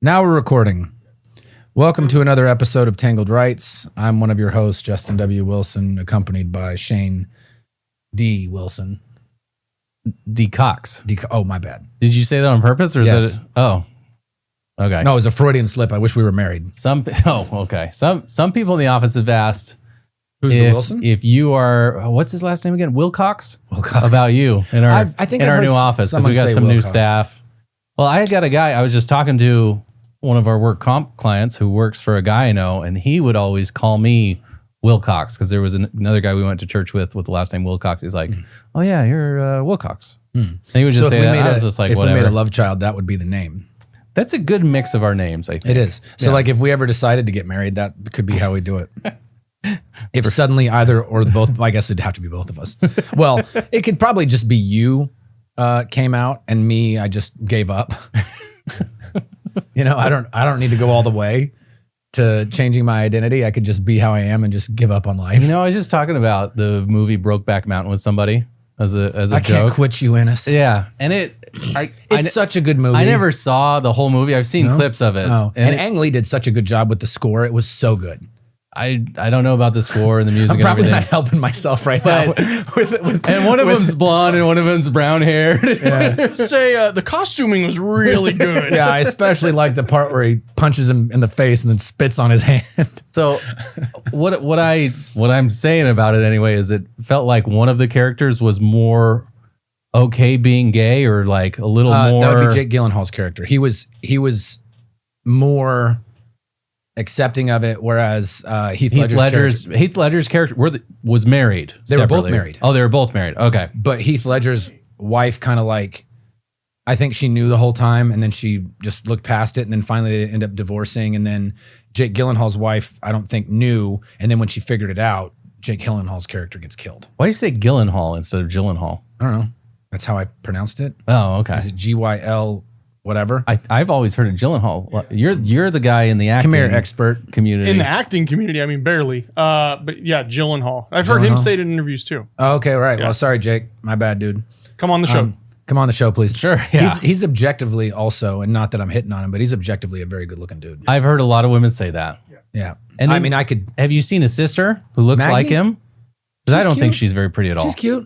Now we're recording. Welcome to another episode of Tangled Rights. I'm one of your hosts, Justin W. Wilson, accompanied by Shane D. Wilson. D. Cox. Oh, my bad. Did you say that on purpose, or Yes. is that? Oh, okay. No, it was a Freudian slip. I wish we were married. Okay. Some people in the office have asked Who's the Wilson? if you are, what's his last name again? Wilcox. Wilcox. About you in our I think in I've our heard new office, because someone we got say some new Wilcox. staff. Well, I got a guy. I was just talking to one of our work comp clients who works for a guy I know, and he would always call me Wilcox because there was another guy we went to church with the last name Wilcox. He's like, "Oh yeah, you're Wilcox." And he would just say that. I was just like, if whatever. we made a love child, that would be the name. That's a good mix of our names, I think. It is. So, like, if we ever decided to get married, that could be how we do it. If suddenly either or both, I guess it'd have to be both of us. Well, it could probably just be you came out and me, I just gave up. You know, I don't need to go all the way to changing my identity. I could just be how I am and just give up on life. You know, I was just talking about the movie Brokeback Mountain with somebody as a I joke. can't quit you, Ennis. Yeah, and It's such a good movie. I never saw the whole movie. I've seen clips of it. Oh, and Ang Lee did such a good job with the score. It was so good. I don't know about the score and the music I'm and probably everything. not helping myself right now. With And one of them's blonde and one of them's brown haired. Say the costuming was really good. Yeah, I especially like the part where he punches him in the face and then spits on his hand. So what I'm saying about it anyway is it felt like one of the characters was more okay being gay, or like a little more. That would be Jake Gyllenhaal's character. He was more accepting of it, whereas Heath Ledger's character was married. They were both separately. married. Oh, they were both married. Okay. But Heath Ledger's wife kind of like, I think she knew the whole time, and then she just looked past it, and then finally they end up divorcing. And then Jake Gyllenhaal's wife, I don't think knew, and then when she figured it out, Jake Gyllenhaal's character gets killed. Why do you say Gyllenhaal instead of Gyllenhaal? I don't know. That's how I pronounced it. Oh, okay. Is it GYL whatever? I've always heard of Gyllenhaal. You're the guy in the acting Come here, expert. community. In the acting community, I mean, barely. But yeah, Gyllenhaal. I've heard him say it in interviews too. Oh, okay, all right. Well, sorry, Jake. My bad, dude. Come on the show. Come on the show, please. Sure, yeah. He's objectively also, and not that I'm hitting on him, but he's objectively a very good looking dude. I've heard a lot of women say that. Yeah. And I then- mean, I could. Have you seen his sister who looks Maggie? like him? Because I She's don't think cute. she's very pretty at all. She's cute.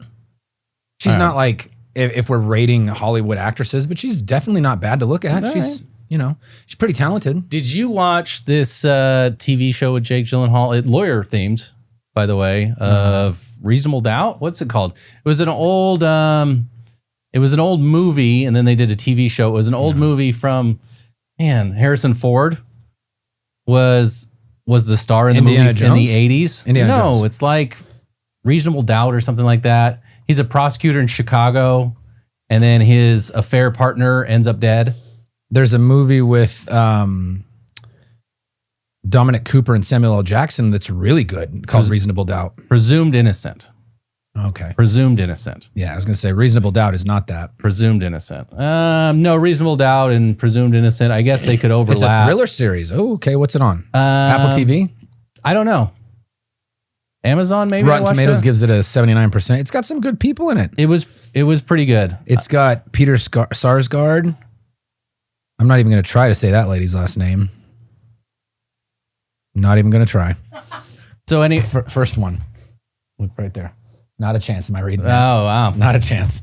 She's not like, if we're rating Hollywood actresses, but she's definitely not bad to look at. She's, she's pretty talented. Did you watch this TV show with Jake Gyllenhaal? Lawyer themed, by the way, of Reasonable Doubt. What's it called? It was an old movie, and then they did a TV show. It was an old movie from, Harrison Ford was the star in the Indiana movie in Jones? the 80s. Indiana Jones. It's like Reasonable Doubt or something like that. He's a prosecutor in Chicago, and then his affair partner ends up dead. There's a movie with Dominic Cooper and Samuel L. Jackson that's really good called Reasonable Doubt. Presumed innocent. Okay. Presumed innocent. Yeah, I was going to say Reasonable Doubt is not that. Presumed innocent. No, Reasonable Doubt and Presumed Innocent. I guess they could It's overlap. a thriller series. Oh, okay. What's it on? Apple TV? I don't know. Amazon maybe. Rotten I watched Tomatoes it? gives it a 79%. It's got some good people in it. It was pretty good. It's got Peter Sarsgaard. I'm not even going to try to say that lady's last name. Not even going to try. So First one. Look right there. Not a chance. Am I reading that? oh wow. Not a chance.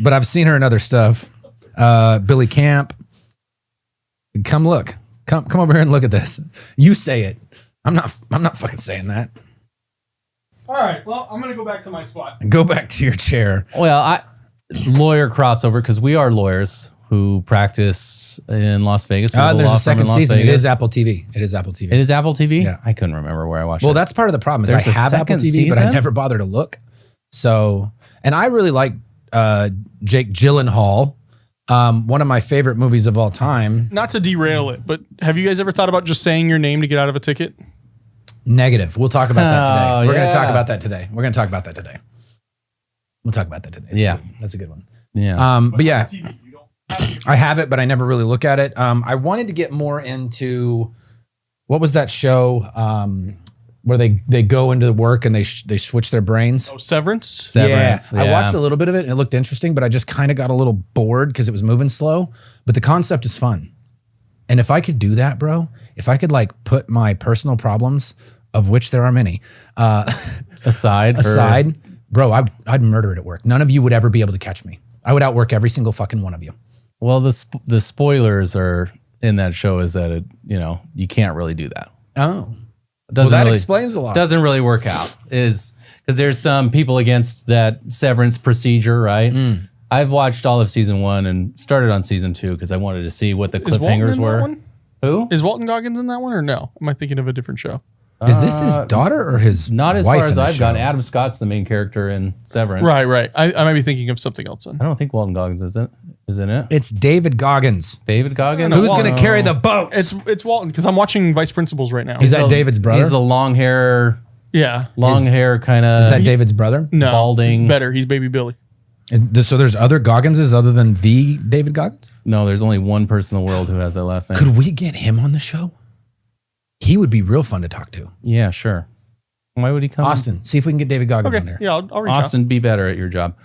But I've seen her in other stuff. Billy Camp. Come look. Come over here and look at this. You say it. I'm not fucking saying that. All right. Well, I'm going to go back to my spot. Go back to your chair. Well, lawyer crossover, because we are lawyers who practice in Las Vegas. We have There's law a firm in second Las season. It Vegas. is Apple TV. It is Apple TV. It is Apple TV? Yeah. I couldn't remember where I watched it. Well, that's part of the problem is There's I a have Apple second TV, but I season? never bother to look. So, and I really like Jake Gyllenhaal. One of my favorite movies of all time. Not to derail it, but have you guys ever thought about just saying your name to get out of a ticket? Negative. We'll talk about that today. Oh, We're going to talk yeah. about that today. We'll talk about that today. Yeah. That's a good one. Yeah. But yeah, I have it, but I never really look at it. I wanted to get more into, what was that show where they go into work and they switch their brains? Oh, Severance? Severance. I watched a little bit of it and it looked interesting, but I just kind of got a little bored because it was moving slow. But the concept is fun. And if I could do that, bro, if I could like put my personal problems, of which there are many, aside, bro, I'd murder it at work. None of you would ever be able to catch me. I would outwork every single fucking one of you. Well, the spoilers are in that show is that it, you can't really do that. Oh, That explains a lot. Doesn't really work out is because there's some people against that severance procedure, right? I've watched all of season 1 and started on season 2 because I wanted to see what the cliffhangers were. Who? Is Walton Goggins in that one or no? Am I thinking of a different show? Is this his daughter or his Not as wife far as in the I've show? gone. Adam Scott's the main character in Severance. Right. I might be thinking of something else then. I don't think Walton Goggins is in it. It's David Goggins. David Goggins? Who's going to carry the boat? It's Walton because I'm watching Vice Principals right now. Is that David's brother? He's the long hair kind of. Is that David's brother? No, balding. Better. He's Baby Billy. So there's other Gogginses other than the David Goggins? No, there's only one person in the world who has that last name. Could we get him on the show? He would be real fun to talk to. Yeah, sure. Why would he come? Austin, see if we can get David Goggins on there. Yeah, I'll reach Austin, be better at your job.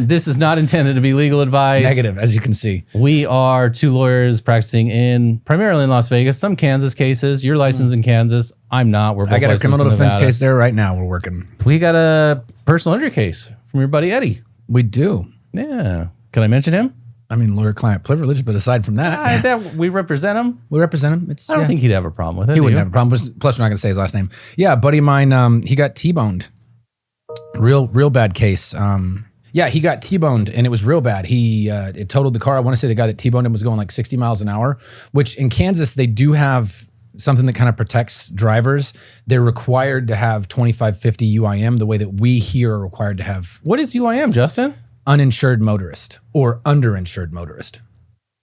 This is not intended to be legal advice. Negative, as you can see. We are 2 lawyers practicing primarily in Las Vegas, some Kansas cases. You're licensed in Kansas. I'm not. We're both I got a licensed criminal in defense Nevada. case there right now. We're working. We got a personal injury case from your buddy Eddie. We do. Yeah. Can I mention him? I mean, lawyer-client privilege, but aside from that, We represent him. we represent him. I don't think he'd have a problem with it. he wouldn't have a problem. Plus, we're not going to say his last name. Yeah, a buddy of mine, he got T-boned. Real bad case. Yeah, he got T-boned and it was real bad. It totaled the car. I want to say the guy that T-boned him was going like 60 miles an hour, which in Kansas, they do have something that kind of protects drivers. They're required to have 2550 UIM the way that we here are required to have What is UIM, Justin? uninsured motorist or underinsured motorist.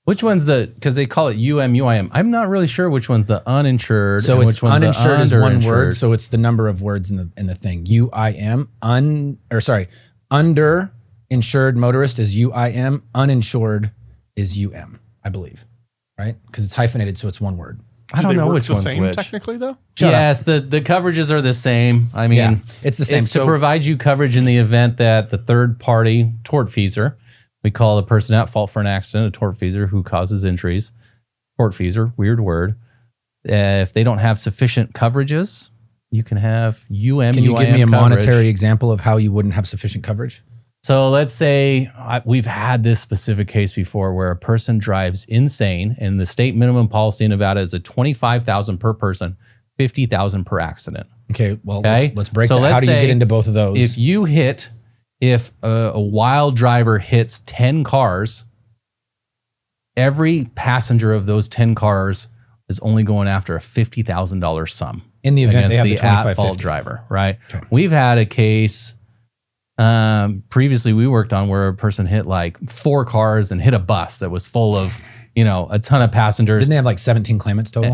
Which one's because they call it UIM. I'm not really sure which one's the uninsured. So and it's which one's uninsured the is one underinsured. word. So it's the number of words in the thing. UIM, underinsured motorist is UIM, uninsured is UM, I believe, right? Because it's hyphenated, so it's one word. I don't they know work which the one's same which. technically though. Yes, the coverages are the same. I mean, Yeah, it's the same. It's to So- provide you coverage in the event that the third party tortfeasor, we call the person at fault for an accident a tortfeasor who causes injuries. Tortfeasor, weird word. If they don't have sufficient coverages, you can have UM. Can you give UIM me a coverage. monetary example of how you wouldn't have sufficient coverage? So let's say we've had this specific case before where a person drives insane and the state minimum policy in Nevada is a $25,000 per person, $50,000 per accident. Okay, well, Okay. let's break So that. How let's do you get say into both of those? If a wild driver hits 10 cars, every passenger of those 10 cars is only going after a $50,000 sum. In the event they have the against the at-fault 2550. driver, right? Okay. We've had a case previously we worked on where a person hit like 4 cars and hit a bus that was full of, a ton of passengers. Didn't they have like 17 claimants total?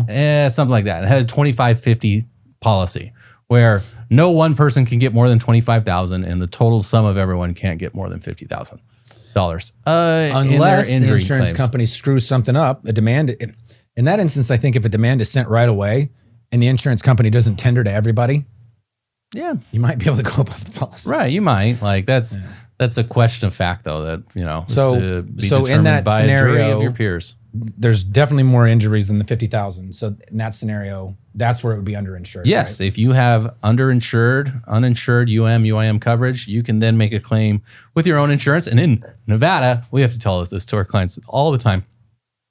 Something like that. It had a 2550 policy where no one person can get more than 25,000 and the total sum of everyone can't get more than $50,000. Unless the insurance claims. company screws something up, a demand. In that instance, I think if a demand is sent right away and the insurance company doesn't tender to everybody, Yeah. you might be able to go above the policy. Right. You might. Like that's a question of fact though that, is So- to be so in determined that by a jury scenario- of your peers. There's definitely more injuries than the 50,000. So in that scenario, that's where it would be underinsured. Yes, right? if you have uninsured UIM coverage, you can then make a claim with your own insurance. And in Nevada, we have to tell this to our clients all the time.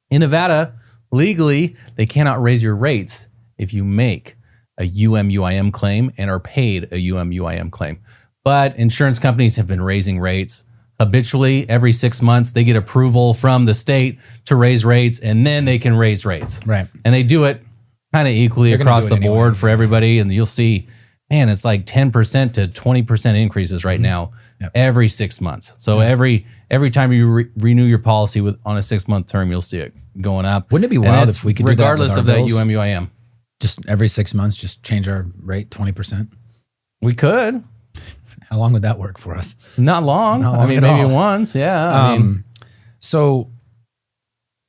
In Nevada, legally, they cannot raise your rates if you make a UIM claim and are paid a UIM claim. But insurance companies have been raising rates habitually every 6 months. They get approval from the state to raise rates, and then they can raise rates. Right. And they do it kind of equally They're gonna across do the it anyway. board for everybody. And you'll see, man, it's like 10% to 20% increases right now every 6 months. So every time you renew your policy on a 6-month term, you'll see it going up. Wouldn't it be And wild it's if we could do that with regardless our of that bills? UIM? Just every 6 months, just change our rate 20%. We could. How long would that work for us? Not long. Not I long mean, at maybe all. once. Yeah. I mean, So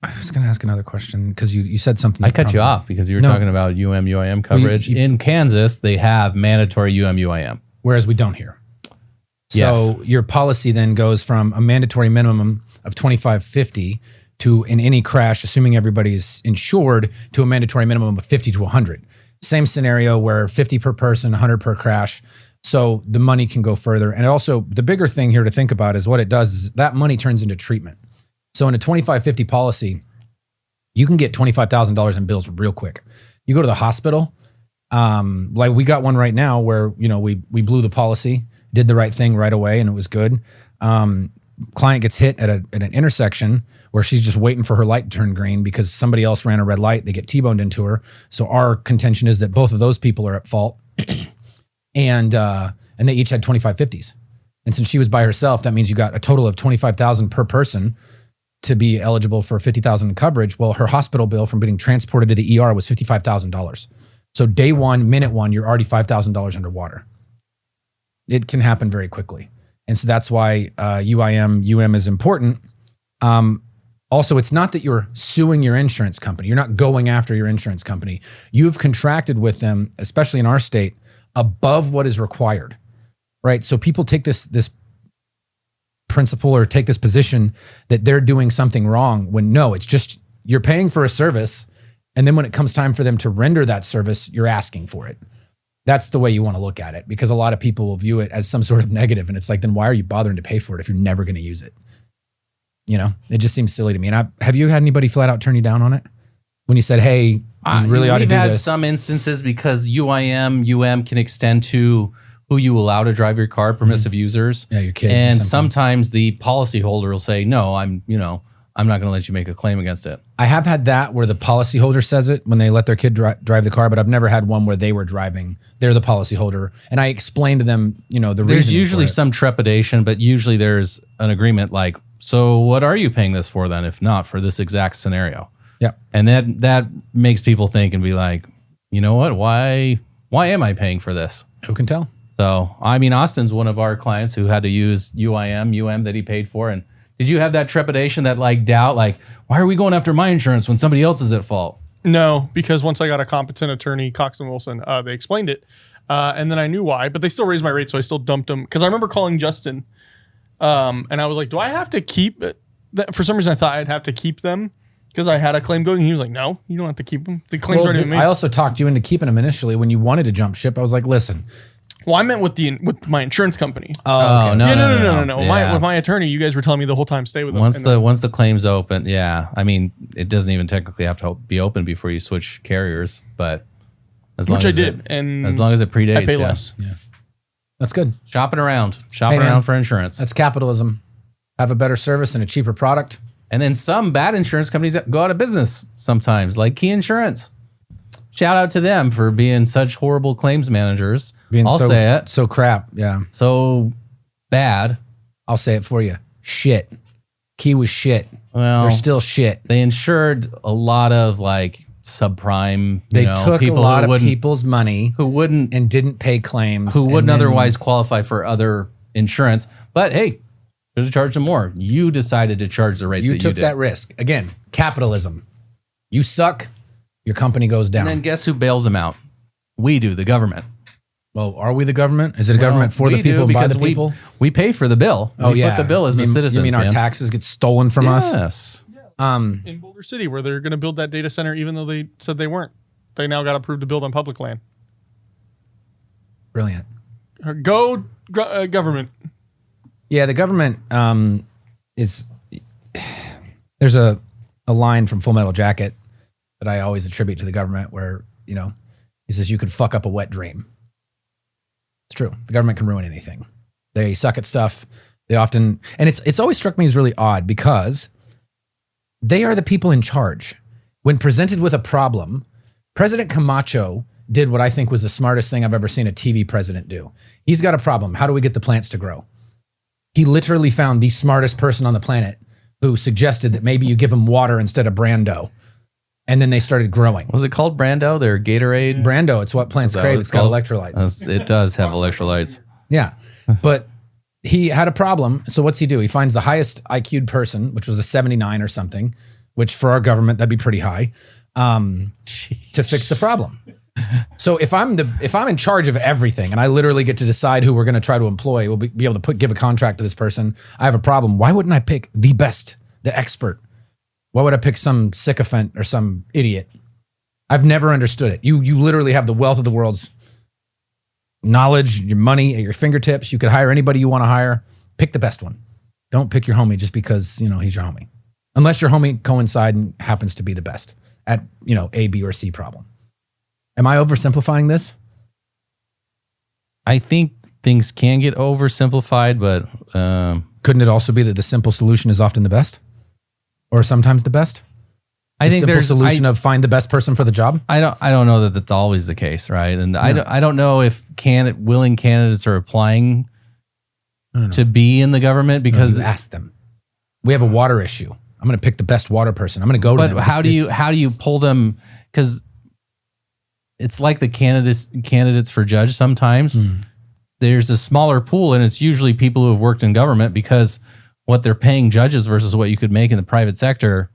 I was going to ask another question because you said something. I cut you off because you were No. talking about UIM coverage. you- In Kansas, they have mandatory UIM. Whereas we don't here. Yes. So your policy then goes from a mandatory minimum of $25.50 to, in any crash, assuming everybody's insured, to a mandatory minimum of 50 to 100. Same scenario where 50 per person, 100 per crash. So the money can go further. And also the bigger thing here to think about is what it does is that money turns into treatment. So in a 25/50 policy, you can get $25,000 in bills real quick. You go to the hospital, like we got one right now where, we blew the policy, did the right thing right away, and it was good. Client gets hit at an intersection where she's just waiting for her light to turn green because somebody else ran a red light. They get T-boned into her. So our contention is that both of those people are at fault. And they each had 25/50s. And since she was by herself, that means you got a total of $25,000 per person to be eligible for $50,000 in coverage. Well, her hospital bill from being transported to the ER was $55,000. So day one, minute one, you're already $5,000 underwater. It can happen very quickly. And so that's why UM is important. Also, it's not that you're suing your insurance company. You're not going after your insurance company. You've contracted with them, especially in our state, above what is required, right? So people take this principle or take this position that they're doing something wrong when no, it's just you're paying for a service. And then when it comes time for them to render that service, you're asking for it. That's the way you want to look at it, because a lot of people will view it as some sort of negative. And it's like, then why are you bothering to pay for it if you're never going to use it? It just seems silly to me. And have you had anybody flat out turn you down on it? When you said, hey, you really ought to do this? We've had some instances because UM can extend to who you allow to drive your car, permissive users. Yeah, your kids. And sometimes the policyholder will say, no, I'm not going to let you make a claim against it. I have had that where the policyholder says it when they let their kid drive the car, but I've never had one where they were driving. They're the policyholder. And I explained to them, the reason. There's usually some trepidation, but usually there's an agreement like, so what are you paying this for then, if not for this exact scenario? Yeah. And that makes people think and be like, you know what? Why am I paying for this? Who can tell? So, Austin's one of our clients who had to use UM that he paid for. And did you have that trepidation, that doubt, why are we going after my insurance when somebody else is at fault? No, because once I got a competent attorney, Cox and Wilson, they explained it. And then I knew why, but they still raised my rate. So I still dumped them. Cause I remember calling Justin and I was like, do I have to keep it? For some reason I thought I'd have to keep them because I had a claim going. And he was like, no, you don't have to keep them. The claim's already made. I also talked you into keeping them initially when you wanted to jump ship. I was like, listen. Well, I meant with my insurance company. Oh, okay. No. Yeah. With my attorney, you guys were telling me the whole time, stay with them. Once the claim's open, yeah. It doesn't even technically have to be open before you switch carriers, but as long as it predates, I pay less. Yeah, that's good. Shopping around for insurance. That's capitalism. Have a better service and a cheaper product. And then some bad insurance companies go out of business sometimes, like Key Insurance. Shout out to them for being such horrible claims managers. I'll say it. So crap. Yeah. So bad. I'll say it for you. Shit. Key was shit. Well, they're still shit. They insured a lot of subprime. They took a lot of people's money who wouldn't and didn't pay claims. Who wouldn't otherwise qualify for other insurance. But hey, should have charged them more. You decided to charge the rates that you did. You took that risk. Again, capitalism. You suck. Your company goes down. And then guess who bails them out? We do, the government. Well, are we the government? Is it a government for the people and by the people? We pay for the bill. We foot the bill as the citizens. You mean our taxes get stolen from us? Yes. In Boulder City, where they're going to build that data center, even though they said they weren't. They now got approved to build on public land. Brilliant. Go government. Yeah, the government is. There's a line from Full Metal Jacket that I always attribute to the government where, he says you could fuck up a wet dream. It's true. The government can ruin anything. They suck at stuff. They often, and it's always struck me as really odd because they are the people in charge. When presented with a problem, President Camacho did what I think was the smartest thing I've ever seen a TV president do. He's got a problem. How do we get the plants to grow? He literally found the smartest person on the planet who suggested that maybe you give them water instead of Brando. And then they started growing. Was it called Brando? Their Gatorade? Brando. It's what plants crave. It's got electrolytes. It does have electrolytes. Yeah. But he had a problem. So what's he do? He finds the highest IQ'd person, which was a 79 or something, which for our government, that'd be pretty high, to fix the problem. So if I'm in charge of everything and I literally get to decide who we're going to try to employ, we'll be able to give a contract to this person. I have a problem. Why wouldn't I pick the best, the expert? Why would I pick some sycophant or some idiot? I've never understood it. You literally have the wealth of the world's knowledge, your money at your fingertips. You could hire anybody you want to hire. Pick the best one. Don't pick your homie just because, he's your homie. Unless your homie coincide and happens to be the best at, A, B, or C problem. Am I oversimplifying this? I think things can get oversimplified, but couldn't it also be that the simple solution is often the best? Or sometimes the best? I think there's a solution of find the best person for the job. I don't know that that's always the case, right? And I don't know if willing candidates are applying to be in the government because you ask them. We have a water issue. I'm going to pick the best water person. I'm going to go to them. But how do you pull them? Because it's like the candidates for judge sometimes. There's a smaller pool, and it's usually people who have worked in government because what they're paying judges versus what you could make in the private sector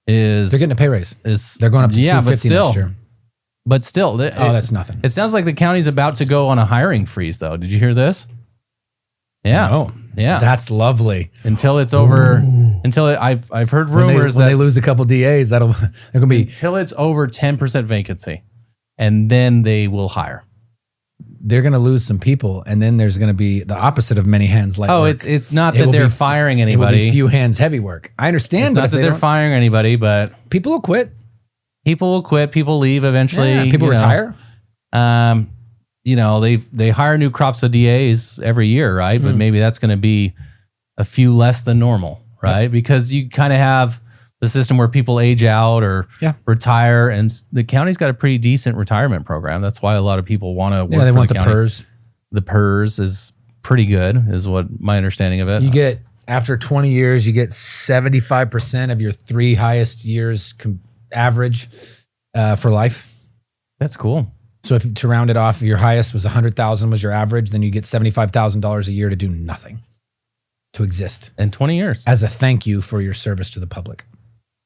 is they're getting a pay raise. They're going up to $250 next year. But still, that's nothing. It sounds like the county's about to go on a hiring freeze, though. Did you hear this? Yeah. No. Yeah. That's lovely. Until it's over. I've heard rumors when they lose a couple DAs, they're going to be until it's over 10% vacancy, and then they will hire. They're going to lose some people, and then there's going to be the opposite of many hands light work. It's not that they're firing anybody. It will be few hands heavy work. I understand. It's not that they're firing anybody, but people will quit. People will quit. People leave eventually. Yeah, people retire. They hire new crops of DAs every year, right? But maybe that's going to be a few less than normal, right? Yep. Because you kind of have the system where people age out or retire, and the county's got a pretty decent retirement program. That's why a lot of people want to work. Yeah, they want the county. PERS. The PERS is pretty good, is what my understanding of it. You get after 20 years, you get 75% of your 3 highest years average for life. That's cool. So if to round it off, your highest was 100,000 was your average, then you get $75,000 a year to do nothing, to exist. In 20 years. As a thank you for your service to the public.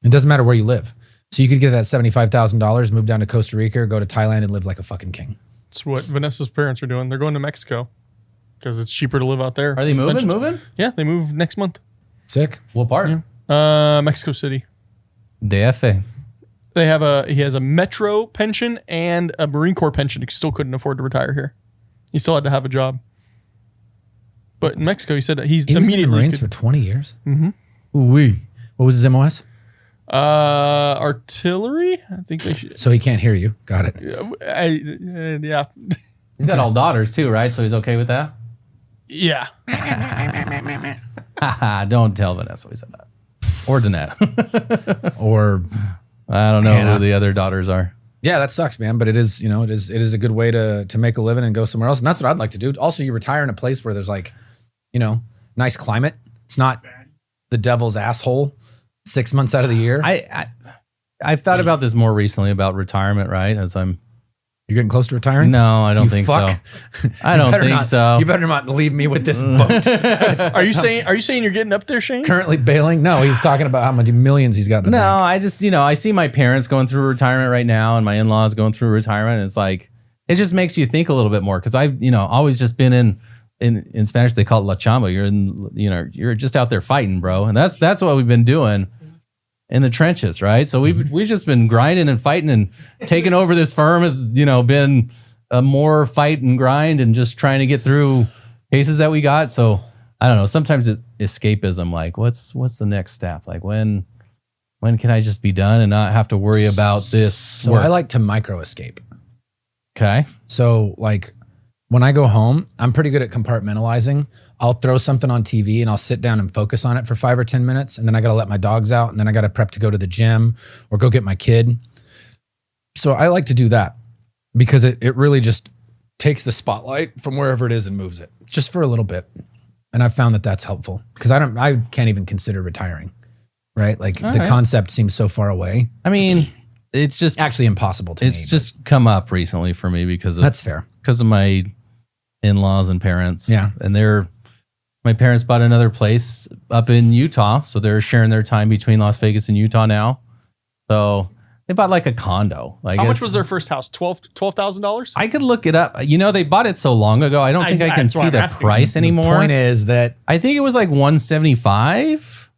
It doesn't matter where you live. So you could get that $75,000, move down to Costa Rica or go to Thailand and live like a fucking king. That's what Vanessa's parents are doing. They're going to Mexico because it's cheaper to live out there. Are they moving? Yeah, they move next month. Sick. What part? Yeah. Mexico City. DF. He has a Metro pension and a Marine Corps pension. He still couldn't afford to retire here. He still had to have a job. But in Mexico, he said that he immediately was in the Marines for 20 years. Mm-hmm. Ooh-wee. What was his MOS? Artillery. I think they should. So he can't hear you. Got it. Yeah. He's got all daughters too, right? So he's okay with that. Yeah. Don't tell Vanessa we said that. Or Danette. Or I don't know who the other daughters are. Yeah, that sucks, man. But it is, it is a good way to make a living and go somewhere else. And that's what I'd like to do. Also, you retire in a place where there's like, nice climate. It's not the devil's asshole 6 months out of the year. I've thought about this more recently about retirement, right? You're getting close to retiring? No, I don't think so. I don't think so. You better not leave me with this boat. Are you saying you're getting up there, Shane? Currently bailing? No, he's talking about how many millions he's got in the bank. I just, I see my parents going through retirement right now and my in-laws going through retirement. And it's like, it just makes you think a little bit more. Cause I've, always just been in Spanish, they call it la chamba. You're just out there fighting, bro. And that's what we've been doing in the trenches, right? So we've just been grinding and fighting, and taking over this firm has, been a more fight and grind and just trying to get through cases that we got. So I don't know. Sometimes it's escapism. Like, what's the next step? Like, when can I just be done and not have to worry about this? So work? I like to micro escape. Okay. So like when I go home, I'm pretty good at compartmentalizing. I'll throw something on TV and I'll sit down and focus on it for 5 or 10 minutes. And then I got to let my dogs out, and then I got to prep to go to the gym or go get my kid. So I like to do that because it really just takes the spotlight from wherever it is and moves it just for a little bit. And I've found that that's helpful because I can't even consider retiring, right? Like the concept seems so far away. I mean, it's just actually impossible to me. It's just come up recently for me because of, that's fair. Because of my in-laws and parents. Yeah. And my parents bought another place up in Utah. So they're sharing their time between Las Vegas and Utah now. So they bought like a condo. How much was their first house? $12,000? I could look it up. They bought it so long ago. I don't think I can see the price anymore. The point is that I think it was like $175.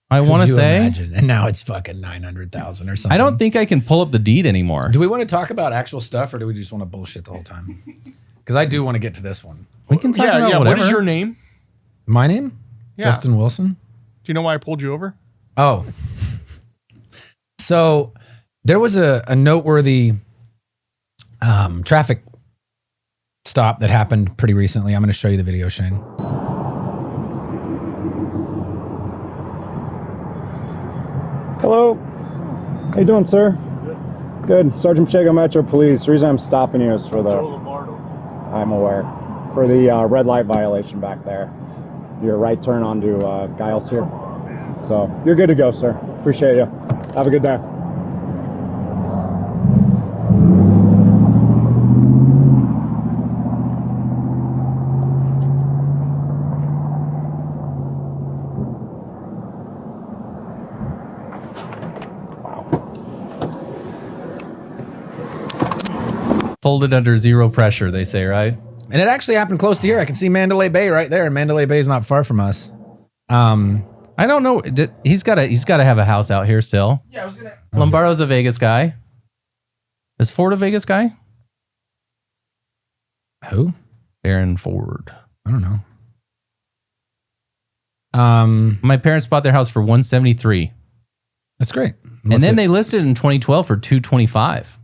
I want to Could you say. imagine? And now it's fucking 900,000 or something. I don't think I can pull up the deed anymore. Do we want to talk about actual stuff, or do we just want to bullshit the whole time? Because I do want to get to this one. We can talk about whatever. What is your name? My name? Yeah. Justin Wilson. Do you know why I pulled you over? Oh. So there was a noteworthy traffic stop that happened pretty recently. I'm going to show you the video, Shane. Hello. How you doing, sir? Good. Sergeant Pacheco Metro Police. The reason I'm stopping you is for the... Joe Lombardo. I'm aware. For the red light violation back there. Your right turn onto Giles here. So, you're good to go, sir. Appreciate you. Have a good day. Folded under zero pressure, they say, right? And it actually happened close to here. I can see Mandalay Bay right there. And Mandalay Bay is not far from us. I don't know. He's got to have a house out here still. Yeah, I was gonna. Lombardo's a Vegas guy. Is Ford a Vegas guy? Who? Aaron Ford. I don't know. My parents bought their house for $173, That's great. and then they listed it in 2012 for $225.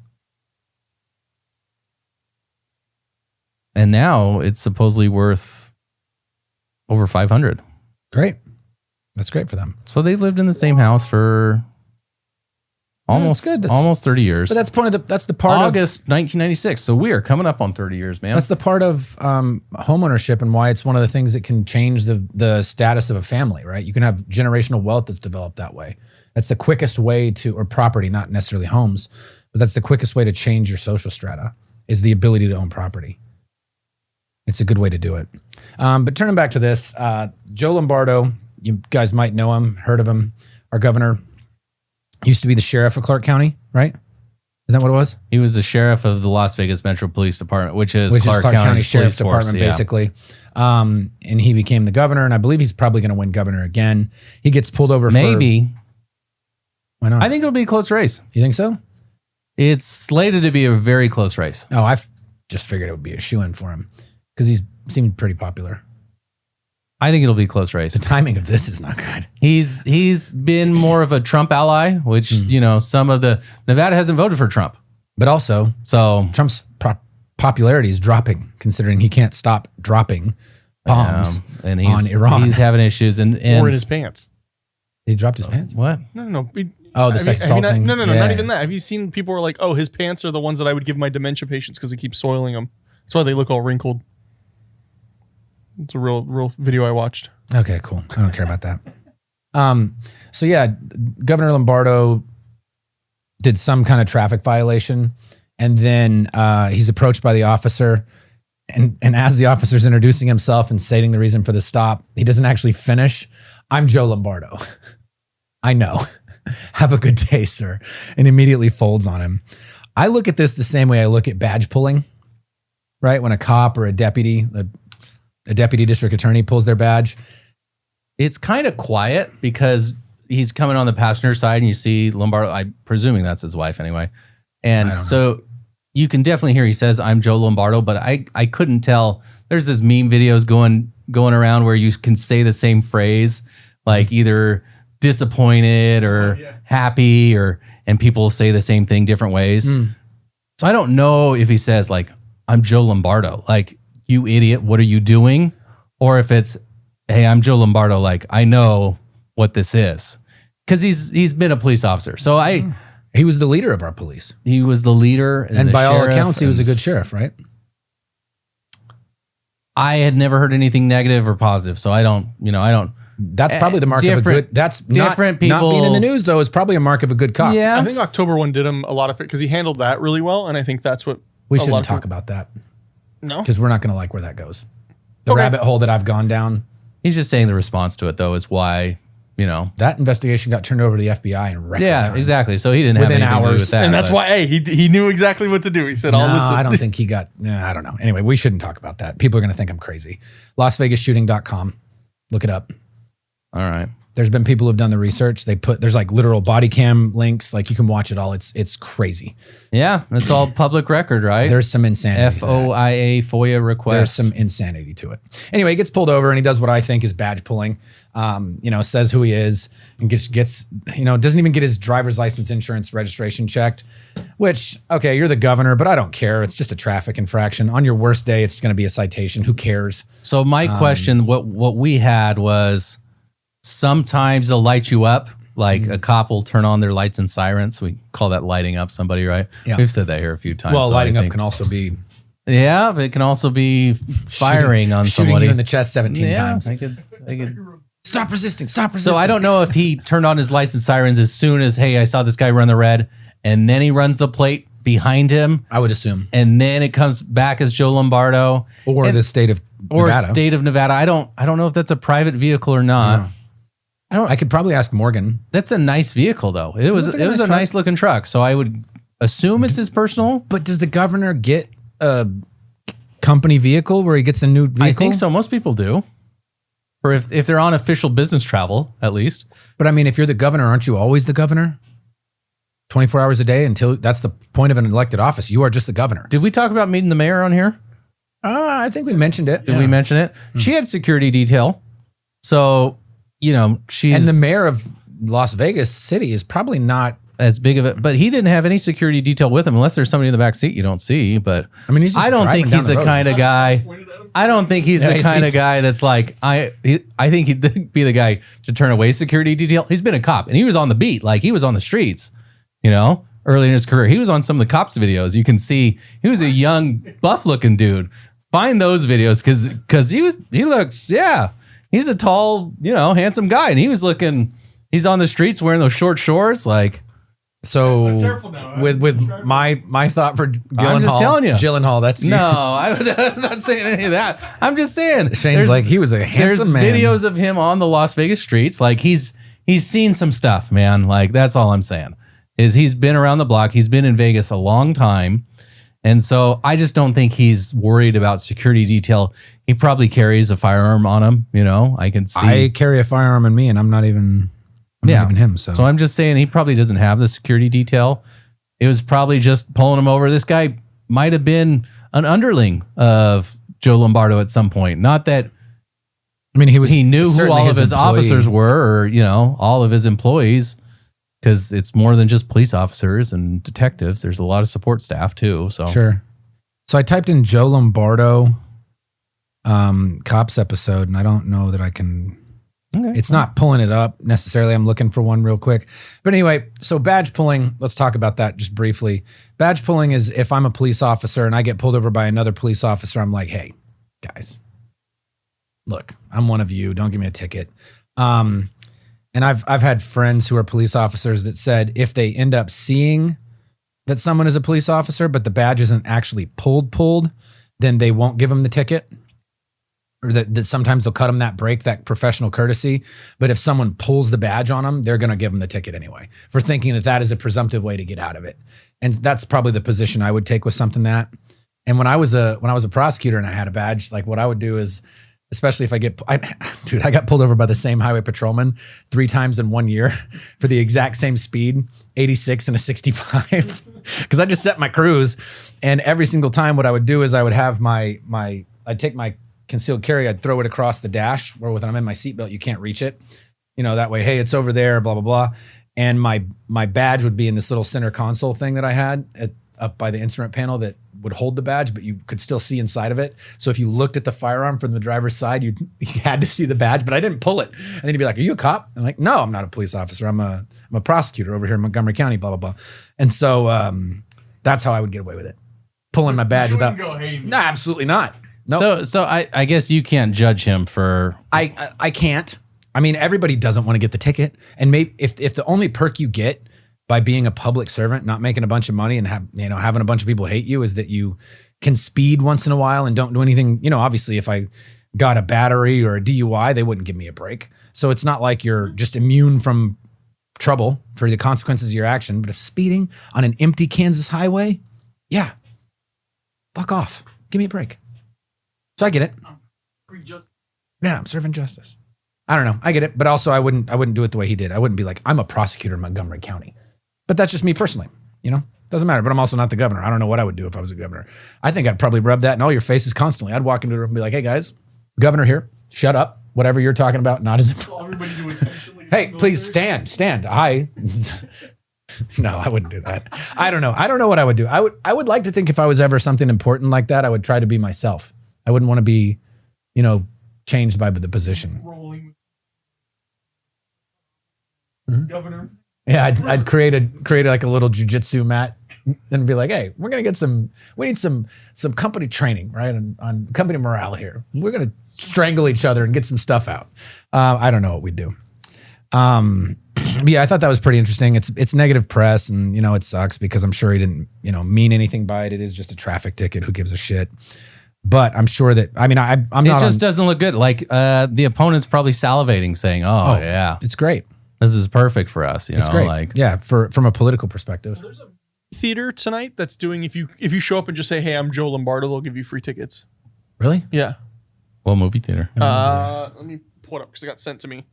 And now it's supposedly worth over $500. Great. That's great for them. So they lived in the same house for almost good. almost 30 years. But that's the part of August 1996. So we are coming up on 30 years, man. that's the part of homeownership and why it's one of the things that can change the status of a family, right? You can have generational wealth that's developed that way. That's the quickest way to, or property, not necessarily homes, but that's the quickest way to change your social strata is the ability to own property. It's a good way to do it. But turning back to this, Joe Lombardo, you guys might know him, heard of him. Our governor used to be the sheriff of Clark County, right? Is that what it was? He was the sheriff of the Las Vegas Metro Police Department, which is Clark County County's Sheriff's police force, Department, yeah. basically. And he became the governor, and I believe he's probably going to win governor again. He gets pulled over Maybe. Why not? I think it'll be a close race. You think so? It's slated to be a very close race. Oh, I just figured it would be a shoo-in for him because he's seemed pretty popular. I think it'll be a close race. The timing of this is not good. He's been more of a Trump ally, which, you know, some of the Nevada hasn't voted for Trump. But also, So Trump's popularity is dropping, considering he can't stop dropping bombs and on Iran. he's having issues and Or in his pants. He dropped his pants. what? No. Oh, the sex assault thing? No, Yeah. not even that. Have you seen people who are like, oh, his pants are the ones that I would give my dementia patients because they keep soiling them. That's why they look all wrinkled. It's a real video I watched. Okay, cool. I don't care about that. So yeah, Governor Lombardo did some kind of traffic violation, and then he's approached by the officer, and as the officer's introducing himself and stating the reason for the stop, he doesn't actually finish. I'm Joe Lombardo. I know. Have a good day, sir. And immediately folds on him. I look at this the same way I look at badge pulling, right? When a cop or a deputy district attorney pulls their badge. It's kind of quiet because he's coming on the passenger side and you see Lombardo, I'm presuming that's his wife anyway. And so you can definitely hear he says, I'm Joe Lombardo, but I couldn't tell. There's this meme videos going around where you can say the same phrase, like either disappointed or happy, and people say the same thing different ways. So I don't know if he says like, I'm Joe Lombardo, like, you idiot, what are you doing? Or if it's, hey, I'm Joe Lombardo, like, I know what this is. Because he's been a police officer. So He was the leader of our police. he was the leader. And the by all sheriff, accounts, he was a and good sheriff, right? I had never heard anything negative or positive. So I don't. That's probably the mark of a different- good. That's different not people- being in the news though is probably a mark of a good cop. Yeah. I think October 1 did him a lot of it because he handled that really well. And I think that's what we a lot shouldn't of talk people- about that No. because we're not going to like where that goes. The Okay. rabbit hole that I've gone down. He's just saying the response to it, though, is why, That investigation got turned over to the FBI in record Yeah, time. exactly. So he didn't Within have anything to do hours. with that. And that's but- why, hey, he knew exactly what to do. He said, No, I'll listen. I don't think he got. I don't know. Anyway, we shouldn't talk about that. People are going to think I'm crazy. LasVegasShooting.com. Look it up. All right. There's been people who've done the research. There's like literal body cam links. Like you can watch it all. It's crazy. Yeah, it's all public record, right? There's some insanity. FOIA FOIA request. There's some insanity to it. Anyway, he gets pulled over and he does what I think is badge pulling. Says who he is and gets doesn't even get his driver's license, insurance, registration checked. Which, okay, you're the governor, but I don't care. It's just a traffic infraction. On your worst day, it's going to be a citation. Who cares? So my question, what we had was, sometimes they'll light you up. Like a cop will turn on their lights and sirens. We call that lighting up somebody, right? Yeah. We've said that here a few times. Well, lighting up can also be but it can also be firing on shooting somebody you in the chest 17 times. I could. Stop resisting. Stop resisting. So I don't know if he turned on his lights and sirens as soon as, hey, I saw this guy run the red, and then he runs the plate behind him. I would assume. And then it comes back as Joe Lombardo. Or the state of Nevada. Or state of Nevada. I don't know if that's a private vehicle or not. I could probably ask Morgan. That's a nice vehicle, though. It was a nice looking truck. So I would assume it's his personal. But does the governor get a company vehicle where he gets a new vehicle? I think so. Most people do. Or if they're on official business travel, at least. But I mean, if you're the governor, aren't you always the governor? 24 hours a day until that's the point of an elected office. You are just the governor. Did we talk about meeting the mayor on here? I think we mentioned it. Did we mention it? She had security detail. So, she's... And the mayor of Las Vegas City is probably not as big of it, but he didn't have any security detail with him unless there's somebody in the back seat you don't see. But I mean, he's just I don't think he's the kind of guy. I don't think he's the kind of guy that's like, I think he'd be the guy to turn away security detail. He's been a cop and he was on the beat. Like he was on the streets, early in his career. He was on some of the cops videos. You can see he was a young buff looking dude. Find those videos. Cause he looked, he's a tall, handsome guy. And he's on the streets wearing those short shorts. Like, so with my thought for Gyllenhaal, I'm just telling you. Gyllenhaal, that's you. No, I'm not saying any of that. I'm just saying Shane's like he was a handsome man. There's videos of him on the Las Vegas streets. Like he's seen some stuff, man. Like that's all I'm saying is he's been around the block. He's been in Vegas a long time. And so I just don't think he's worried about security detail. He probably carries a firearm on him. I can see. I carry a firearm in me and I'm not even him. So I'm just saying he probably doesn't have the security detail. It was probably just pulling him over. This guy might have been an underling of Joe Lombardo at some point. Not that, he knew who all of his officers were or, all of his employees, because it's more than just police officers and detectives. There's a lot of support staff too. So sure. So I typed in Joe Lombardo cops episode and I don't know that I can... Okay. It's not pulling it up necessarily. I'm looking for one real quick. But anyway, so badge pulling, let's talk about that just briefly. Badge pulling is if I'm a police officer and I get pulled over by another police officer, I'm like, hey, guys, look, I'm one of you. Don't give me a ticket. And I've had friends who are police officers that said if they end up seeing that someone is a police officer, but the badge isn't actually pulled, then they won't give them the ticket. Or that sometimes they'll cut them that break, that professional courtesy. But if someone pulls the badge on them, they're going to give them the ticket anyway for thinking that is a presumptive way to get out of it. And that's probably the position I would take with something that. And when I was a prosecutor and I had a badge, like what I would do is, especially if I got pulled over by the same highway patrolman 3 times in 1 year for the exact same speed, 86 and a 65, because I just set my cruise. And every single time what I would do is I would have I'd take my concealed carry, I'd throw it across the dash where when I'm in my seatbelt, you can't reach it. That way, hey, it's over there, blah, blah, blah. And my badge would be in this little center console thing that I had up by the instrument panel that would hold the badge, but you could still see inside of it. So if you looked at the firearm from the driver's side, you had to see the badge, but I didn't pull it. And then he'd be like, are you a cop? I'm like, no, I'm not a police officer. I'm a prosecutor over here in Montgomery County, blah, blah, blah. And so that's how I would get away with it. Pulling my badge without. No, absolutely not. Nope. So I guess you can't judge him for. I can't. I mean, everybody doesn't want to get the ticket, and maybe if the only perk you get by being a public servant, not making a bunch of money and having a bunch of people hate you, is that you can speed once in a while and don't do anything. Obviously, if I got a battery or a DUI, they wouldn't give me a break. So it's not like you're just immune from trouble for the consequences of your action. But if speeding on an empty Kansas highway, fuck off. Give me a break. So I get it. Yeah, I'm serving justice. I don't know. I get it. But also I wouldn't do it the way he did. I wouldn't be like, I'm a prosecutor in Montgomery County. But that's just me personally, you know? Doesn't matter. But I'm also not the governor. I don't know what I would do if I was a governor. I think I'd probably rub that in all your faces constantly. I'd walk into a room and be like, hey guys, governor here, shut up. Whatever you're talking about, not as important. Hey, please stand. Hi. No, I wouldn't do that. I don't know. I don't know what I would do. I would like to think if I was ever something important like that, I would try to be myself. I wouldn't want to be, you know, changed by the position. Governor. Yeah, I'd create like a little jujitsu mat and be like, hey, we're gonna get we need some company training, right? On company morale here. We're gonna strangle each other and get some stuff out. I don't know what we'd do. But yeah, I thought that was pretty interesting. It's negative press, and you know it sucks because I'm sure he didn't, you know, mean anything by it. It is just a traffic ticket. Who gives a shit? But I'm sure that I'm not. It just doesn't look good. Like the opponent's probably salivating, saying, "Oh yeah, it's great. This is perfect for us." You know, it's great. Like yeah, from a political perspective. There's a theater tonight that's doing if you show up and just say, "Hey, I'm Joe Lombardo," they'll give you free tickets. Really? Yeah. well, movie theater, Let me pull it up because it got sent to me.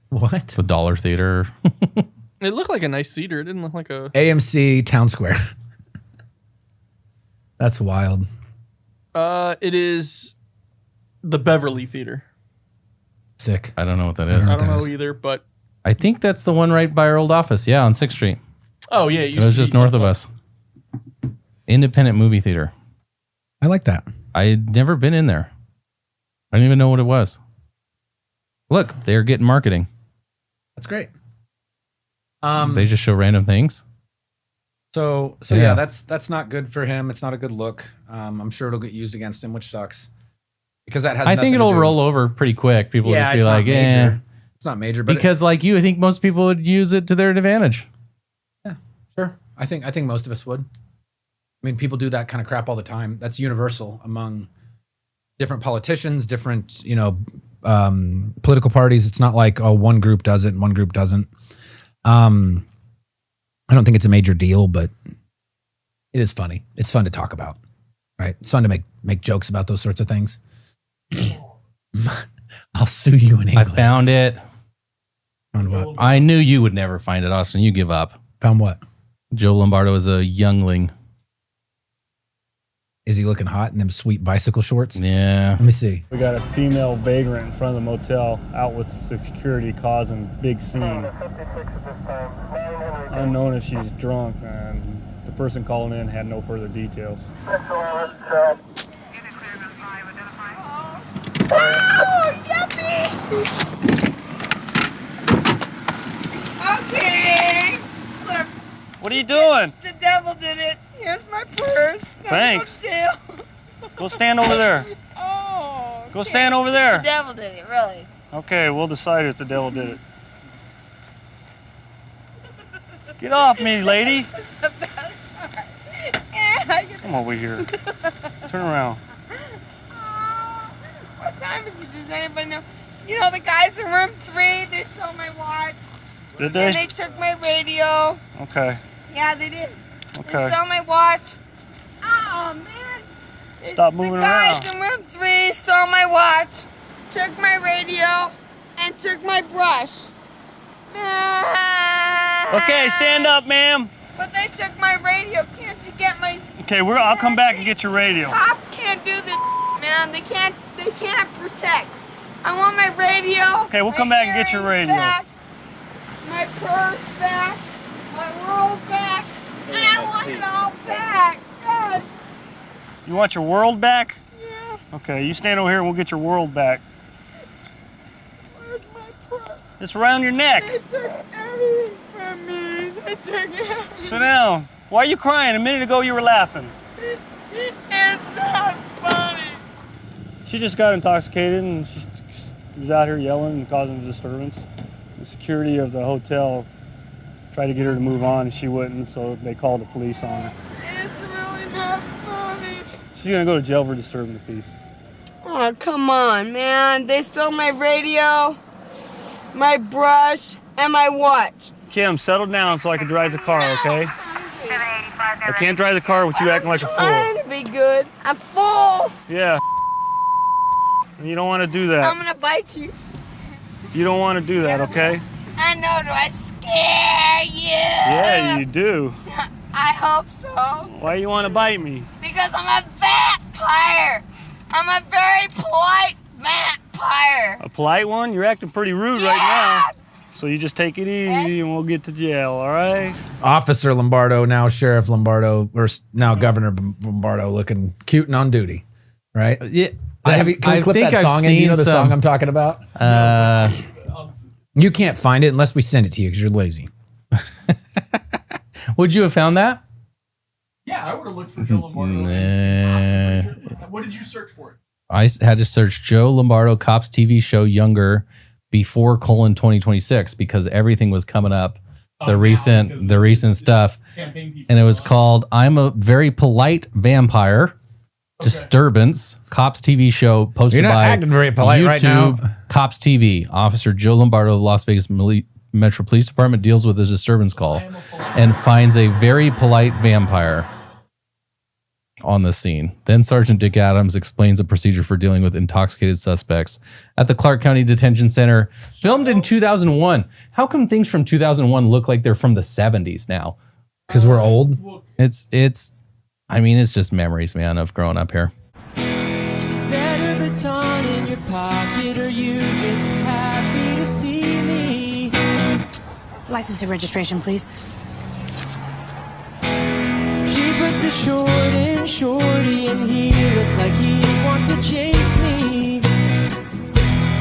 What? the Dollar Theater. It looked like a nice theater. It didn't look like a AMC Town Square. That's wild. It is the Beverly Theater. Sick. I don't know what that is. I don't know either, but I think that's the one right by our old office. Yeah, on 6th Street. oh yeah, It was just north of us. Independent movie theater. I like that. I'd never been in there. I didn't even know what it was. Look, they're getting marketing. That's great. They just show random things. So yeah, that's not good for him. It's not a good look. I'm sure it'll get used against him, which sucks. Because that has I nothing think to it'll do- roll over pretty quick. People will Yeah, just be it's like, not eh. major. It's not major, but Because like you, I think most people would use it to their advantage. sure. I think most of us would. I mean, people do that kind of crap all the time. That's universal among different politicians, different, you know, political parties. It's not like, oh, one group does it and one group doesn't. I don't think it's a major deal, but it is funny. It's fun to talk about, right? It's fun to make jokes about those sorts of things. I'll sue you in I England. found it. Found what? I knew you would never find it, Austin. You give up. Found what? Joe Lombardo is a youngling. Is he looking hot in them sweet bicycle shorts? Yeah. Let me see. We got a female vagrant in front of the motel out with security causing big scene. Unknown if she's drunk, and the person calling in had no further details. Oh, yuppie! Okay. Look, What are you doing? the devil did it. Here's my purse. Now Thanks. Go to jail. Go stand over there. Oh. Go okay. stand over The there. devil did it, really. Okay, we'll decide if the devil did it. Get off me, lady. This is the best part. Yeah, Come over here. Turn around. what time is it? Does anybody know? You know the guys in room 3, they stole my watch. Did And they? they took my radio. Okay. Yeah, they did. They Okay. stole my watch. Oh, man. Stop moving The guys around. in room 3 stole my watch, took my radio, and took my brush. Okay, stand up, ma'am. But they took my radio. Can't you get my... Okay, I'll come back and get your radio. Cops can't do this, man. They can't protect. I want my radio. Okay, we'll my come back and get your earrings radio. Back, my purse back. My world back. I want it all back. God. You want your world back? Yeah. Okay, you stand over here and we'll get your world back. Where's my purse? It's around your neck. They took everything from me. They took everything. Sit down. Why are you crying? A minute ago you were laughing. It's not funny. She just got intoxicated and she was out here yelling and causing a disturbance. The security of the hotel tried to get her to move on and she wouldn't, so they called the police on her. It's really not funny. She's gonna go to jail for disturbing the peace. Oh, come on, man. They stole my radio, my brush, and my watch. Kim, settle down so I can drive the car, okay? I can't drive the car with you acting like a fool. Trying to be good. I'm full. Yeah. You don't want to do I'm that. gonna bite you. You don't want to do that, okay? I know. Do I scare you? Yeah, you do. I hope so. Why you want to bite me? Because I'm a vampire. I'm a very polite vampire. A polite one? You're acting pretty rude right now. So you just take it easy and we'll get to jail, all right? Officer Lombardo, now Sheriff Lombardo, or now Governor Lombardo, looking cute and on duty, right? Yeah. Can we clip that song in? You know the song I'm talking about? You can't find it unless we send it to you because you're lazy. Would you have found that? Yeah, I would have looked for Joe Lombardo. What did you search for it? I had to search Joe Lombardo Cops TV show Younger before 2026 because everything was coming up. The recent stuff. And it was called I'm a Very Polite Vampire. Disturbance, Cops TV show posted You're not by acting very polite YouTube, right now. Cops TV. Officer Joe Lombardo of the Las Vegas Metro Police Department deals with a disturbance call and finds a very polite vampire on the scene. Then Sergeant Dick Adams explains the procedure for dealing with intoxicated suspects at the Clark County Detention Center. Filmed in 2001. How come things from 2001 look like they're from the 70s now? Because we're old. It's just memories, man, of growing up here. Is that a baton in your pocket, or you just happy to see me? License and registration, please. She puts the short in shorty, and he looks like he wants to chase me.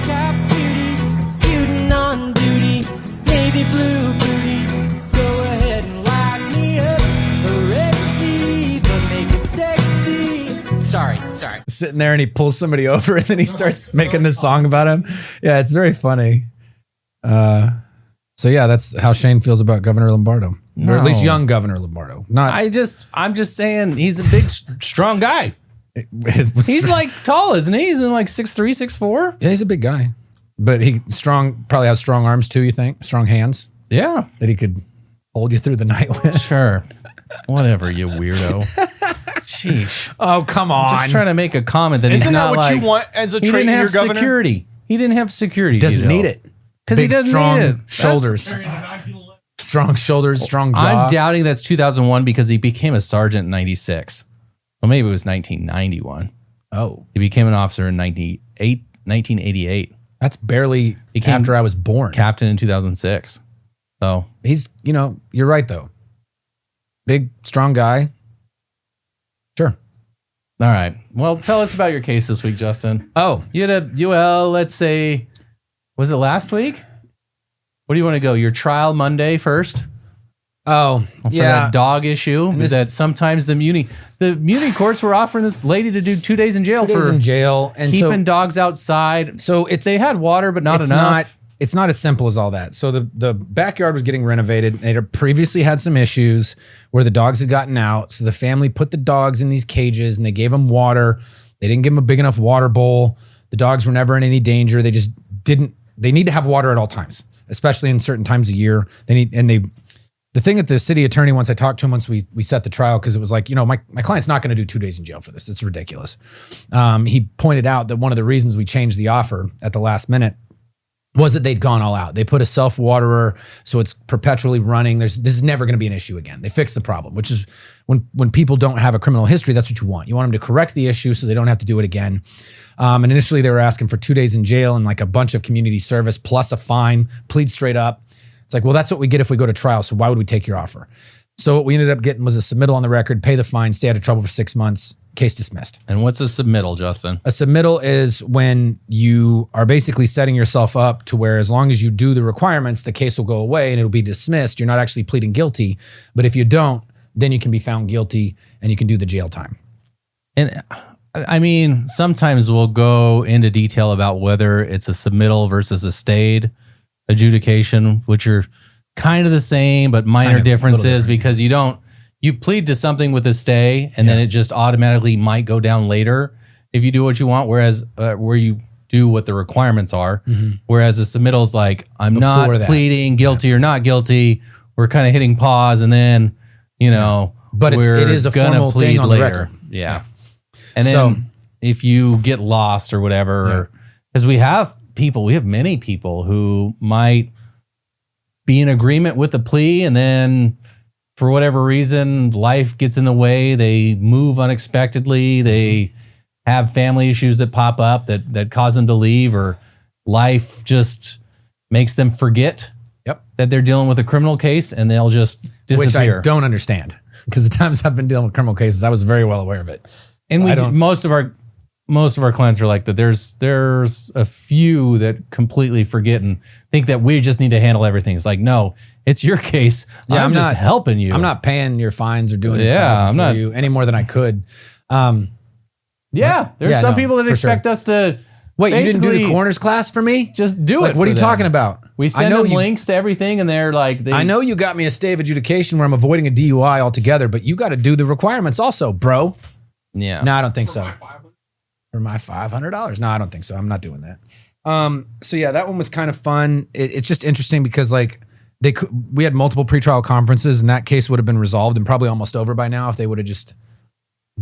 Cap beauties, beautin' on duty, navy blue booties. Go ahead and lock me up. A recipe, but make it sexy. Sorry. Sitting there and he pulls somebody over and then he starts making this song about him. Yeah, it's very funny. So yeah, that's how Shane feels about Governor Lombardo, or at least young Governor Lombardo. I'm just saying he's a big, strong guy. He's like tall, isn't he? He's in like 6'3", 6'4". Yeah, he's a big guy, but probably has strong arms too. You think strong hands? Yeah, that he could hold you through the night with. Sure, whatever, you weirdo. Sheesh. Oh, come on. I'm just trying to make a comment that he's not what like. you want as a he trait didn't in have your governor? security. He didn't have security. Doesn't need it. Because he doesn't strong need it. Shoulders. Strong shoulders, strong jaw. I'm doubting that's 2001 because he became a sergeant in 96. Well, maybe it was 1991. Oh. He became an officer in 1988. That's barely after I was born. Captain in 2006. So he's, you're right though. Big, strong guy. Sure. All right. Well, tell us about your case this week, Justin. Oh. You had let's say, was it last week? What do you want to go? Your trial Monday first? Oh, for that dog issue. That sometimes the Muni courts were offering this lady to do 2 days in jail and keeping dogs outside. So they had water, but not enough. It's not as simple as all that. So the backyard was getting renovated. They had previously had some issues where the dogs had gotten out. So the family put the dogs in these cages and they gave them water. They didn't give them a big enough water bowl. The dogs were never in any danger. They just didn't. They need to have water at all times, especially in certain times of year. The thing that the city attorney, once I talked to him, once we set the trial, because it was like, my client's not going to do 2 days in jail for this. It's ridiculous. He pointed out that one of the reasons we changed the offer at the last minute was that they'd gone all out. They put a self-waterer, so it's perpetually running. This is never going to be an issue again. They fixed the problem, which is when people don't have a criminal history, that's what you want. You want them to correct the issue so they don't have to do it again. And initially they were asking for 2 days in jail and like a bunch of community service plus a fine, plead straight up. It's like, well, that's what we get if we go to trial. So why would we take your offer? So what we ended up getting was a submittal on the record, pay the fine, stay out of trouble for 6 months, case dismissed. And what's a submittal, Justin? A submittal is when you are basically setting yourself up to where as long as you do the requirements, the case will go away and it'll be dismissed. You're not actually pleading guilty. But if you don't, then you can be found guilty and you can do the jail time. And I mean, sometimes we'll go into detail about whether it's a submittal versus a stayed adjudication, which are kind of the same, but minor differences because you plead to something with a stay and then it just automatically might go down later if you do what you want. Whereas where you do what the requirements are, whereas a submittal is like, I'm not pleading guilty or not guilty. We're kind of hitting pause and then, but it is a formal thing on the record. Yeah. And then if you get lost or whatever, because we have we have many people who might be in agreement with the plea, and then for whatever reason, life gets in the way. They move unexpectedly. They have family issues that pop up that cause them to leave, or life just makes them forget that they're dealing with a criminal case, and they'll just disappear. Which I don't understand, because the times I've been dealing with criminal cases, I was very well aware of it. And most of our clients are like that. There's a few that completely forget and think that we just need to handle everything. It's like, no, it's your case. Yeah, I'm just helping you. I'm not paying your fines or doing your classes for you any more than I could. There's some people that expect us to. Wait, you didn't do the coroner's class for me? Just do it. What are you talking about? We send them links to everything, and they're like, I know you got me a stay of adjudication where I'm avoiding a DUI altogether, but you got to do the requirements also, bro. Yeah. No, I don't think so. For my $500? No, I don't think so. I'm not doing that. So yeah, that one was kind of fun. It's just interesting because like we had multiple pretrial conferences, and that case would have been resolved and probably almost over by now if they would have just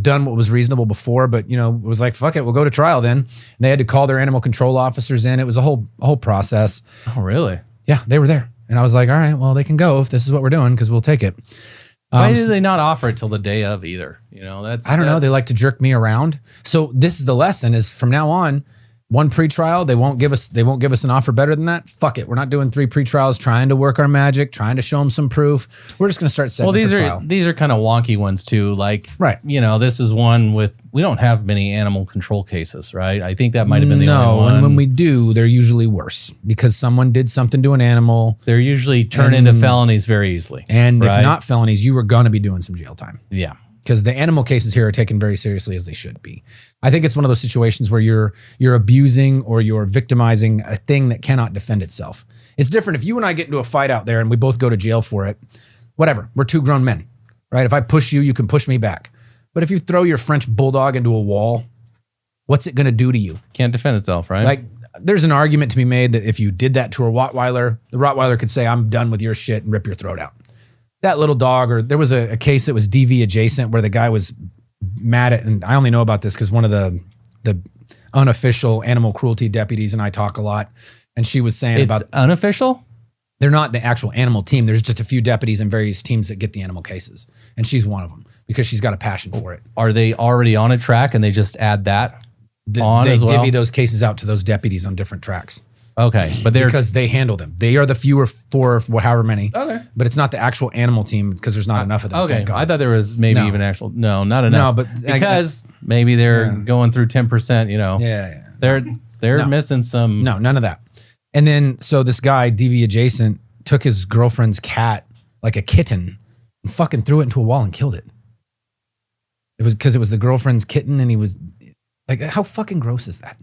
done what was reasonable before. But it was like, fuck it, we'll go to trial then. And they had to call their animal control officers in. It was a whole process. Oh, really? Yeah, they were there. And I was like, all right, well, they can go if this is what we're doing, because we'll take it. Why did they not offer it till the day of either? I don't know. They like to jerk me around. So this is the lesson: is from now on, one pretrial, they won't give us an offer better than that. Fuck it. We're not doing 3 pretrials trying to work our magic, trying to show them some proof. We're just going to start setting for trial. These are kind of wonky ones too. Like, right. This is one we don't have many animal control cases, right? I think that might have been the only one. And when we do, they're usually worse because someone did something to an animal. They're usually turned into felonies very easily. And if not felonies, you were going to be doing some jail time. Yeah. Because the animal cases here are taken very seriously, as they should be. I think it's one of those situations where you're abusing or you're victimizing a thing that cannot defend itself. It's different if you and I get into a fight out there and we both go to jail for it. Whatever, we're 2 grown men, right? If I push you, you can push me back. But if you throw your French bulldog into a wall, what's it going to do to you? Can't defend itself, right? Like, there's an argument to be made that if you did that to a Rottweiler, the Rottweiler could say, I'm done with your shit, and rip your throat out. That little dog, or there was a case that was DV adjacent where the guy was mad at, and I only know about this because one of the unofficial animal cruelty deputies and I talk a lot, and she was saying it's unofficial? They're not the actual animal team. There's just a few deputies in various teams that get the animal cases, and she's one of them because she's got a passion for it. Are they already on a track and they just add that on as well? They divvy those cases out to those deputies on different tracks. Okay, but because they handle them. They are the fewer for however many. Okay, but it's not the actual animal team because there's not enough of them. Okay, I thought there was maybe even actual. No, not enough. No, but because maybe they're going through 10%. Yeah. They're missing some. No, none of that. And then so this guy DV adjacent took his girlfriend's cat, like a kitten, and fucking threw it into a wall and killed it. It was because it was the girlfriend's kitten, and he was like, how fucking gross is that?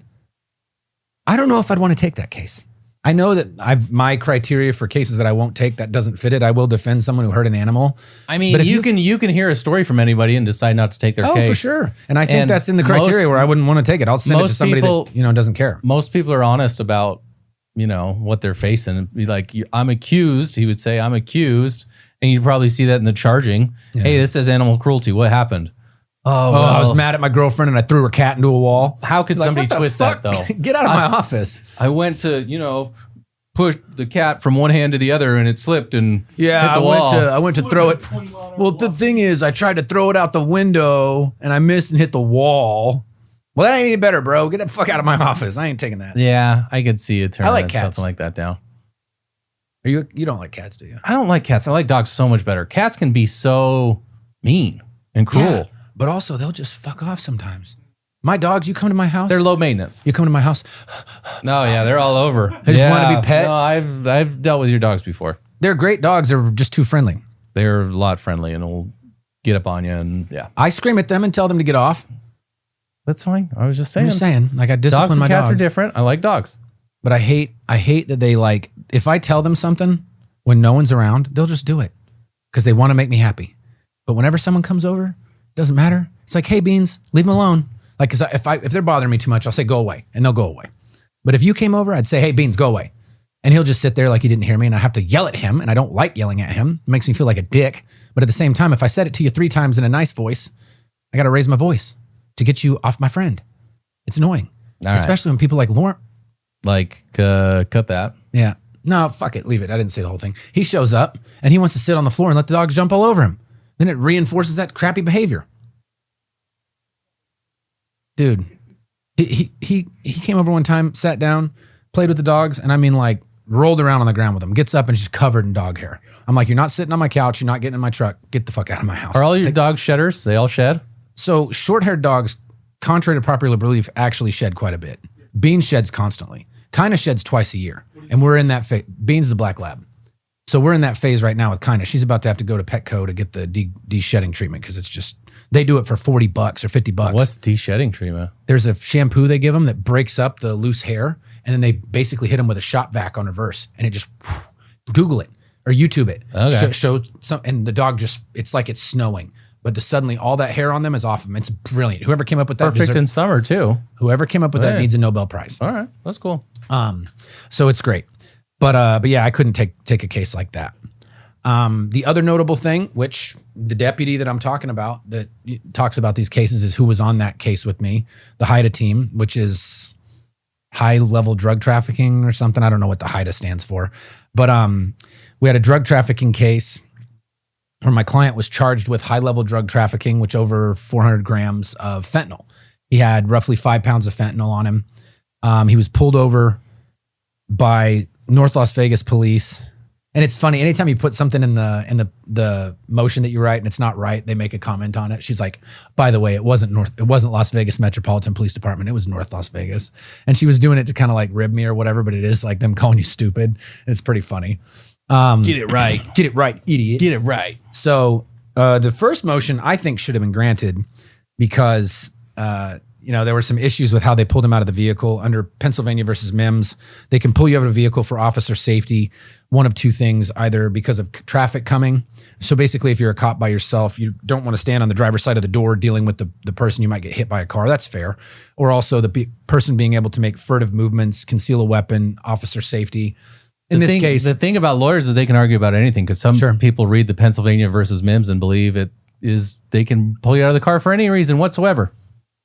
I don't know if I'd want to take that case. I know that my criteria for cases that I won't take that doesn't fit it. I will defend someone who hurt an animal. I mean, but you can hear a story from anybody and decide not to take their case. Oh, for sure. And I think that's in the criteria where I wouldn't want to take it. I'll send it to somebody that doesn't care. Most people are honest about what they're facing. Be like, I'm accused. He would say, I'm accused, and you'd probably see that in the charging. Yeah. Hey, this says animal cruelty. What happened? Oh, well, I was mad at my girlfriend and I threw her cat into a wall. How could somebody twist that though? Get out of my office. I went to, push the cat from one hand to the other and it slipped and hit the wall. I went to throw it. Well, the thing is, I tried to throw it out the window and I missed and hit the wall. Well, that ain't any better, bro. Get the fuck out of my office. I ain't taking that. Yeah, I could see it turning cats. Something like that down. You don't like cats, do you? I don't like cats. I like dogs so much better. Cats can be so mean and cruel. Yeah. But also, they'll just fuck off sometimes. My dogs, you come to my house. They're low maintenance. You come to my house. No, yeah, they're all over. They just want to be pet. No, I've dealt with your dogs before. They're great dogs. They're just too friendly. They're a lot friendly and will get up on you and yeah. I scream at them and tell them to get off. That's fine. I was just saying. I'm just saying. Like I discipline my dogs. Dogs and cats are different. I like dogs. But I hate that they like, if I tell them something when no one's around, they'll just do it because they want to make me happy. But whenever someone comes over, doesn't matter. It's like, hey, Beans, leave them alone. Like, cause if they're bothering me too much, I'll say, go away, and they'll go away. But if you came over, I'd say, hey, Beans, go away. And he'll just sit there like he didn't hear me, and I have to yell at him, and I don't like yelling at him. It makes me feel like a dick. But at the same time, if I said it to you 3 times in a nice voice, I got to raise my voice to get you off my friend. It's annoying. Especially when people like Lauren. Like, cut that. Yeah. No, fuck it. Leave it. I didn't say the whole thing. He shows up and he wants to sit on the floor and let the dogs jump all over him. Then it reinforces that crappy behavior. Dude, he came over one time, sat down, played with the dogs, and I mean like rolled around on the ground with them. Gets up and she's covered in dog hair. I'm like, you're not sitting on my couch. You're not getting in my truck. Get the fuck out of my house. Are all your dogs shedders? They all shed? So short-haired dogs, contrary to popular belief, actually shed quite a bit. Beans sheds constantly. Kinda sheds twice a year. And we're in that phase. Beans is the black lab. So we're in that phase right now with Kinda. She's about to have to go to Petco to get the de-shedding treatment because it's just, they do it for $40 or $50. What's de-shedding treatment? There's a shampoo they give them that breaks up the loose hair, and then they basically hit them with a shop vac on reverse, and it just, Google it or YouTube it. Okay. Show some, and the dog just, it's like it's snowing. But suddenly all that hair on them is off them. It's brilliant. Whoever came up with that, Perfect in summer too. whoever came up with that needs a Nobel Prize. All right, that's cool. So it's great. But yeah, I couldn't take a case like that. The other notable thing, which the deputy that I'm talking about that talks about these cases is who was on that case with me, the HIDA team, which is high level drug trafficking or something. I don't know what the HIDA stands for, but we had a drug trafficking case where my client was charged with high level drug trafficking, which over 400 grams of fentanyl. He had roughly 5 pounds of fentanyl on him. He was pulled over by North Las Vegas police. And it's funny, anytime you put something in the motion that you write and it's not right, they make a comment on it. She's like, by the way, it wasn't Las Vegas Metropolitan Police Department, it was North Las Vegas. And she was doing it to kind of like rib me or whatever, but it is like them calling you stupid. It's pretty funny. Get it right. Get it right, idiot. Get it right. So the first motion I think should have been granted because there were some issues with how they pulled him out of the vehicle. Under Pennsylvania versus Mims, they can pull you out of a vehicle for officer safety. One of two things, either because of traffic coming. So basically, if you're a cop by yourself, you don't want to stand on the driver's side of the door dealing with the person you might get hit by a car. That's fair. Or also the person being able to make furtive movements, conceal a weapon, officer safety. In this case, the thing about lawyers is they can argue about anything because some people read the Pennsylvania versus Mims and believe it is they can pull you out of the car for any reason whatsoever.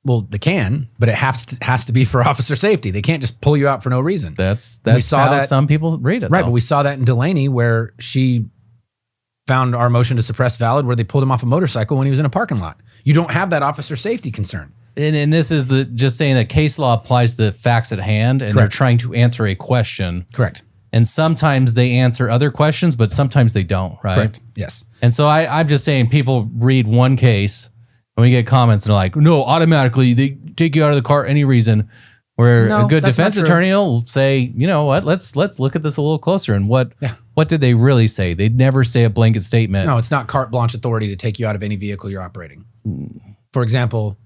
Well, they can, but it has to be for officer safety. They can't just pull you out for no reason. That's how some people read it. Right, though. but we saw that in Delaney where she found our motion to suppress valid where they pulled him off a motorcycle when he was in a parking lot. You don't have that officer safety concern. And this is just saying that case law applies to the facts at hand and they're trying to answer a question. Correct. And sometimes they answer other questions, but sometimes they don't, right? Correct. Yes. And so I'm just saying people read one case and we get comments and they're like, no, automatically they take you out of the car any reason. Where a good defense attorney will say, you know what, let's look at this a little closer. And what did they really say? They'd never say a blanket statement. No, it's not carte blanche authority to take you out of any vehicle you're operating. For example,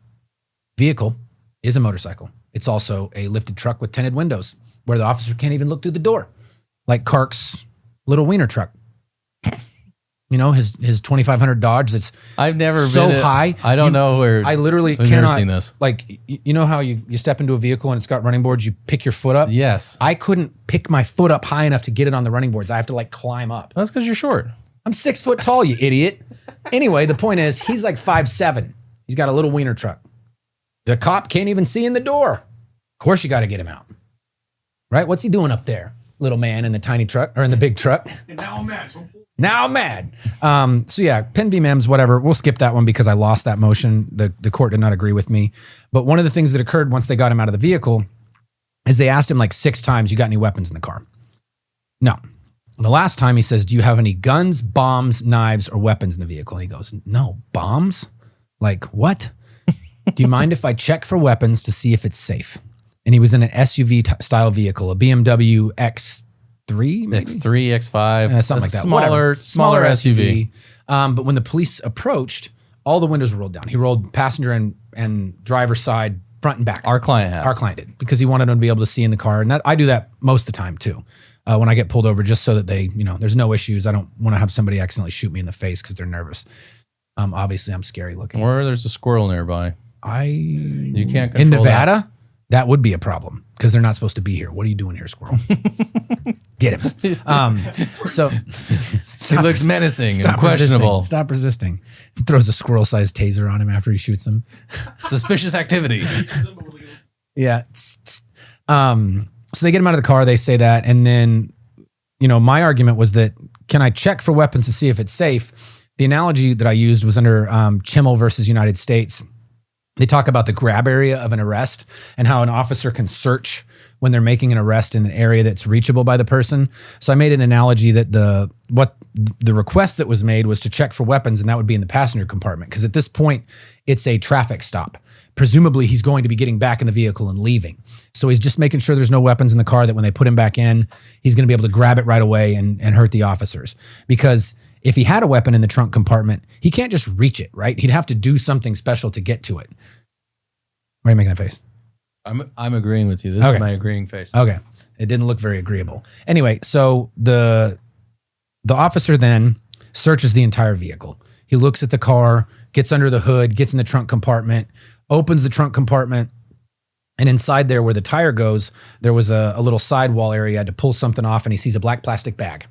vehicle is a motorcycle. It's also a lifted truck with tinted windows where the officer can't even look through the door. Like Kark's little wiener truck. You know, his 2500 Dodge that's I've never so been high. I don't know where I literally I've cannot never seen this. Like, you know how you step into a vehicle and it's got running boards, you pick your foot up? Yes. I couldn't pick my foot up high enough to get it on the running boards. I have to like climb up. That's because you're short. I'm 6 foot tall, you idiot. Anyway, the point is he's like 5'7". He's got a little wiener truck. The cop can't even see in the door. Of course you got to get him out. Right? What's he doing up there? Little man in the tiny truck or in the big truck. And now I'm mad. Now I'm mad. So yeah, Penn v. Mims, whatever. We'll skip that one because I lost that motion. The court did not agree with me. But one of the things that occurred once they got him out of the vehicle is they asked him like 6 times, you got any weapons in the car? No. The last time he says, do you have any guns, bombs, knives, or weapons in the vehicle? And he goes, no, bombs? Like what? Do you mind if I check for weapons to see if it's safe? And he was in an SUV style vehicle, a BMW X3, maybe? X3, X5, something like that. Smaller SUV. But when the police approached, all the windows were rolled down. He rolled passenger and driver side, front and back. Our client had. Our client did because he wanted them to be able to see in the car. And I do that most of the time too. When I get pulled over, just so that there's no issues. I don't want to have somebody accidentally shoot me in the face because they're nervous. Obviously, I'm scary looking. Or there's a squirrel nearby. You can't control in Nevada. That would be a problem because they're not supposed to be here. What are you doing here, squirrel? Get him. So he looks menacing and questionable. Stop resisting. Throws a squirrel-sized taser on him after he shoots him. Suspicious activity. Yeah. So they get him out of the car. They say that. And then, my argument was that, can I check for weapons to see if it's safe? The analogy that I used was under Chimmel versus United States. They talk about the grab area of an arrest and how an officer can search when they're making an arrest in an area that's reachable by the person. So I made an analogy that the request that was made was to check for weapons, and that would be in the passenger compartment. Because at this point, it's a traffic stop. Presumably, he's going to be getting back in the vehicle and leaving. So he's just making sure there's no weapons in the car, that when they put him back in, he's going to be able to grab it right away and hurt the officers. Because if he had a weapon in the trunk compartment, he can't just reach it, right? He'd have to do something special to get to it. Why are you making that face? I'm agreeing with you. This is my agreeing face. Okay. It didn't look very agreeable. Anyway, so the officer then searches the entire vehicle. He looks at the car, gets under the hood, gets in the trunk compartment, opens the trunk compartment, and inside there where the tire goes, there was a little sidewall area to pull something off, and he sees a black plastic bag.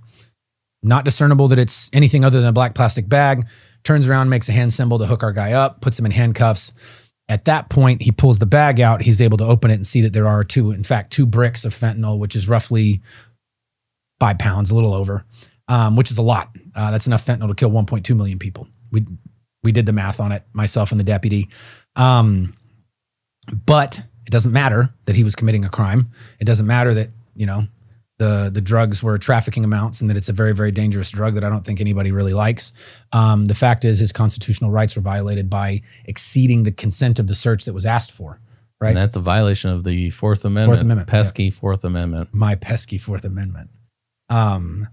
Not discernible that it's anything other than a black plastic bag. Turns around, makes a hand symbol to hook our guy up, puts him in handcuffs. At that point, he pulls the bag out. He's able to open it and see that there are two bricks of fentanyl, which is roughly 5 pounds, a little over, which is a lot. That's enough fentanyl to kill 1.2 million people. We did the math on it, myself and the deputy. But it doesn't matter that he was committing a crime. It doesn't matter that, the drugs were trafficking amounts and that it's a very, very dangerous drug that I don't think anybody really likes. The fact is his constitutional rights were violated by exceeding the consent of the search that was asked for, right? And that's a violation of the Fourth Amendment. Pesky yeah. Fourth Amendment. My pesky Fourth Amendment. And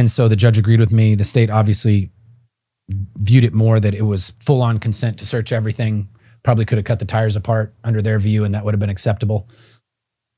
so the judge agreed with me. The state obviously viewed it more that it was full on consent to search everything. Probably could have cut the tires apart under their view, and that would have been acceptable.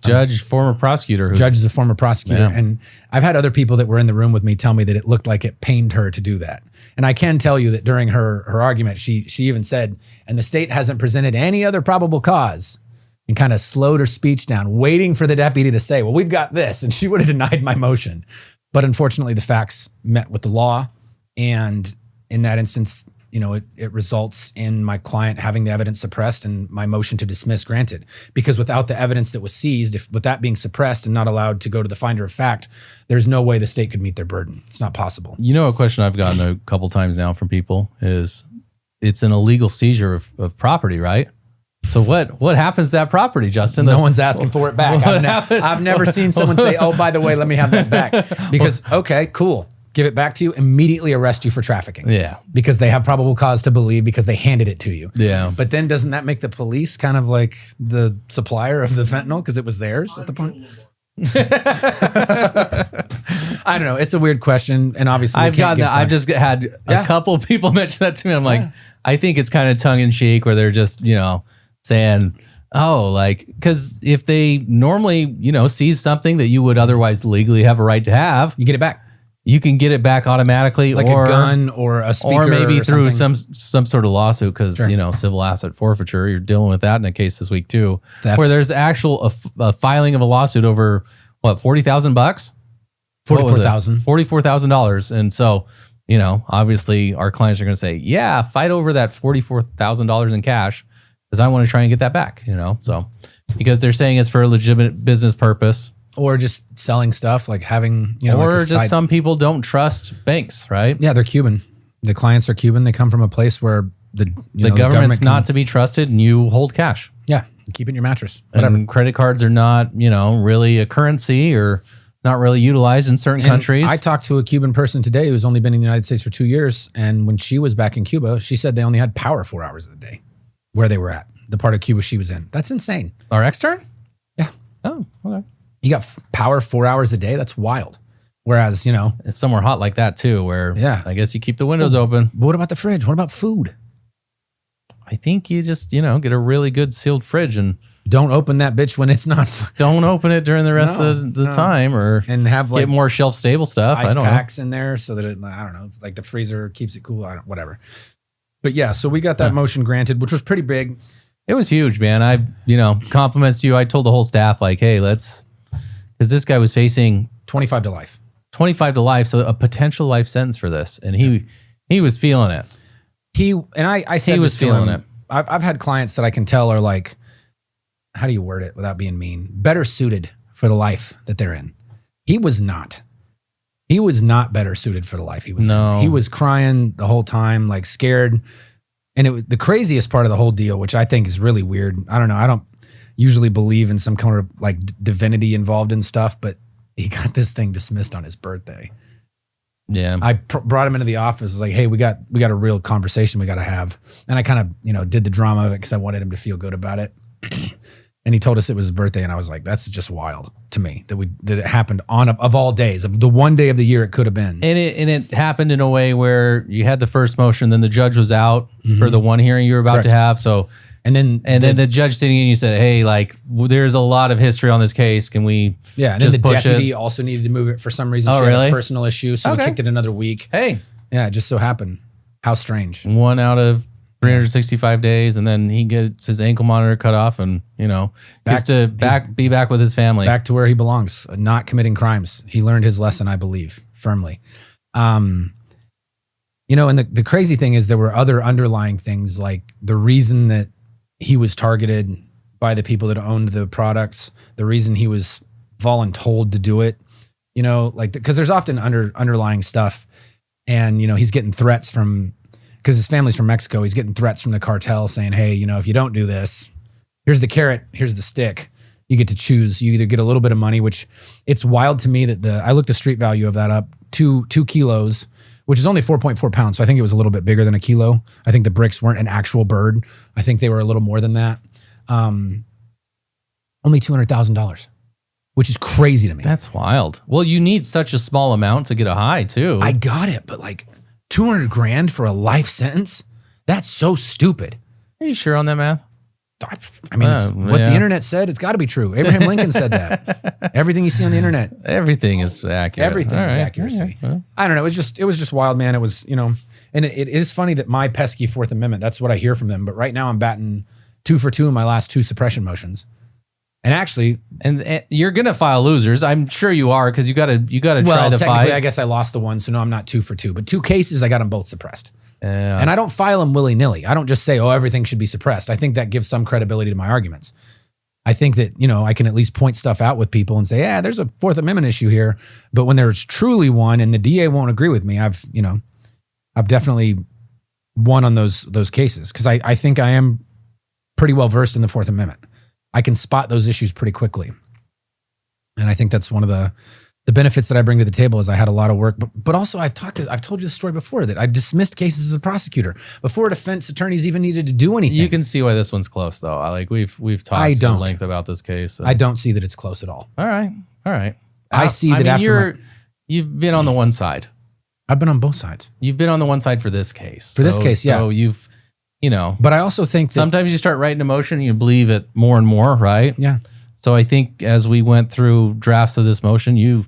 Judge, former prosecutor. Judge is a former prosecutor. Yeah. And I've had other people that were in the room with me tell me that it looked like it pained her to do that. And I can tell you that during her argument, she even said, and the state hasn't presented any other probable cause, and kind of slowed her speech down, waiting for the deputy to say, well, we've got this. And she would have denied my motion. But unfortunately, the facts met with the law. And in that instance, it results in my client having the evidence suppressed and my motion to dismiss granted. Because without the evidence that was seized, with that being suppressed and not allowed to go to the finder of fact, there's no way the state could meet their burden. It's not possible. A question I've gotten a couple times now from people is it's an illegal seizure of property, right? So what happens to that property, Justin? No one's asking for it back. I've never seen someone say, oh, by the way, let me have that back. Because, okay, cool. Give it back to you, immediately arrest you for trafficking. Yeah. Because they have probable cause to believe because they handed it to you. Yeah. But then doesn't that make the police kind of like the supplier of the fentanyl because it was theirs at the point? I don't know. It's a weird question. And obviously I've just had a couple of people mention that to me. I'm like, I think it's kind of tongue in cheek where they're just, saying, because if they normally, seize something that you would otherwise legally have a right to have, you get it back. You can get it back automatically, like a gun or a speaker, or maybe through some sort of lawsuit because civil asset forfeiture. You're dealing with that in a case this week too, theft. Where there's actual a filing of a lawsuit over what $40,000, $44,000, and so obviously our clients are going to say, yeah, fight over that $44,000 in cash because I want to try and get that back. So because they're saying it's for a legitimate business purpose. Or just selling stuff, like having, or just some people don't trust banks, right? Yeah, they're Cuban. The clients are Cuban. They come from a place where the government's not to be trusted, and you hold cash. Yeah, keep it in your mattress. Whatever. And credit cards are not, really a currency or not really utilized in certain countries. I talked to a Cuban person today who's only been in the United States for 2 years, and when she was back in Cuba, she said they only had power 4 hours of the day where they were at, the part of Cuba she was in. That's insane. Our extern? Yeah. Oh, okay. You got power 4 hours a day. That's wild. Whereas, it's somewhere hot like that too, where I guess you keep the windows open. But what about the fridge? What about food? I think you just, get a really good sealed fridge and don't open that bitch when it's not. Don't open it during the rest of the time and have get more shelf stable stuff. Ice packs in there so that I don't know. It's like the freezer keeps it cool. Whatever. But yeah, so we got that motion granted, which was pretty big. It was huge, man. I, compliments to you. I told the whole staff like, hey, because this guy was facing 25 to life. 25 to life, so a potential life sentence for this, and he was feeling it. I said he was feeling it. I've had clients that I can tell are like, how do you word it without being mean? Better suited for the life that they're in. He was not. He was not better suited for the life he was in. He was crying the whole time, like scared. And the craziest part of the whole deal, which I think is really weird. I don't know. I don't usually believe in some kind of like divinity involved in stuff, but he got this thing dismissed on his birthday. Yeah. I brought him into the office. I was like, hey, we got a real conversation we got to have. And I kind of, did the drama of it because I wanted him to feel good about it. And he told us it was his birthday. And I was like, that's just wild to me that it happened of all days, of the one day of the year it could have been. And it happened in a way where you had the first motion, then the judge was out for the one hearing you were about to have. So, and then the judge sitting in, you said, hey, like there's a lot of history on this case. Can we and just then the push deputy it? also needed to move it for some reason. Oh, She had really? a personal issue. So we kicked it another week. Hey. Yeah, it just so happened. How strange. 1 out of 365 days, and then he gets his ankle monitor cut off, and gets to be back with his family, back to where he belongs, not committing crimes. He learned his lesson, I believe, firmly. And the crazy thing is there were other underlying things, like the reason that he was targeted by the people that owned the products, the reason he was voluntold to do it, because there's often underlying stuff, and he's getting threats from. Because his family's from Mexico, he's getting threats from the cartel saying, hey, if you don't do this, here's the carrot, here's the stick. You get to choose. You either get a little bit of money, which it's wild to me that I looked the street value of that up, 2 kilos, which is only 4.4 pounds. So I think it was a little bit bigger than a kilo. I think the bricks weren't an actual bird. I think they were a little more than that. Only $200,000, which is crazy to me. That's wild. Well, you need such a small amount to get a high too. I got it, but like $200,000 for a life sentence? That's so stupid. Are you sure on that math? I mean, it's what the internet said. It's got to be true. Abraham Lincoln said that. Everything you see on the internet, everything is accurate. Everything is accuracy. Yeah. I don't know. It was just wild, man. It was, and it is funny that my pesky Fourth Amendment. That's what I hear from them. But right now, I'm batting 2 for 2 in my last 2 suppression motions. And actually, and you're gonna file losers. I'm sure you are, because you gotta try the technically, fight. I guess I lost the one, so no, I'm not 2 for 2. But 2 cases, I got them both suppressed. And I don't file them willy nilly. I don't just say, oh, everything should be suppressed. I think that gives some credibility to my arguments. I think that I can at least point stuff out with people and say, yeah, there's a Fourth Amendment issue here. But when there's truly one, and the DA won't agree with me, I've definitely won on those cases, because I think I am pretty well versed in the Fourth Amendment. I can spot those issues pretty quickly. And I think that's one of the benefits that I bring to the table is I had a lot of work, but also I've told you this story before, that I've dismissed cases as a prosecutor before defense attorneys even needed to do anything. You can see why this one's close, though. We've talked at length about this case. I don't see that it's close at all. All right. I see that after you've been on the one side. I've been on both sides. You've been on the one side for this case. This case, yeah. So you've, But I also think that sometimes you start writing a motion, you believe it more and more, right? Yeah. So I think as we went through drafts of this motion, you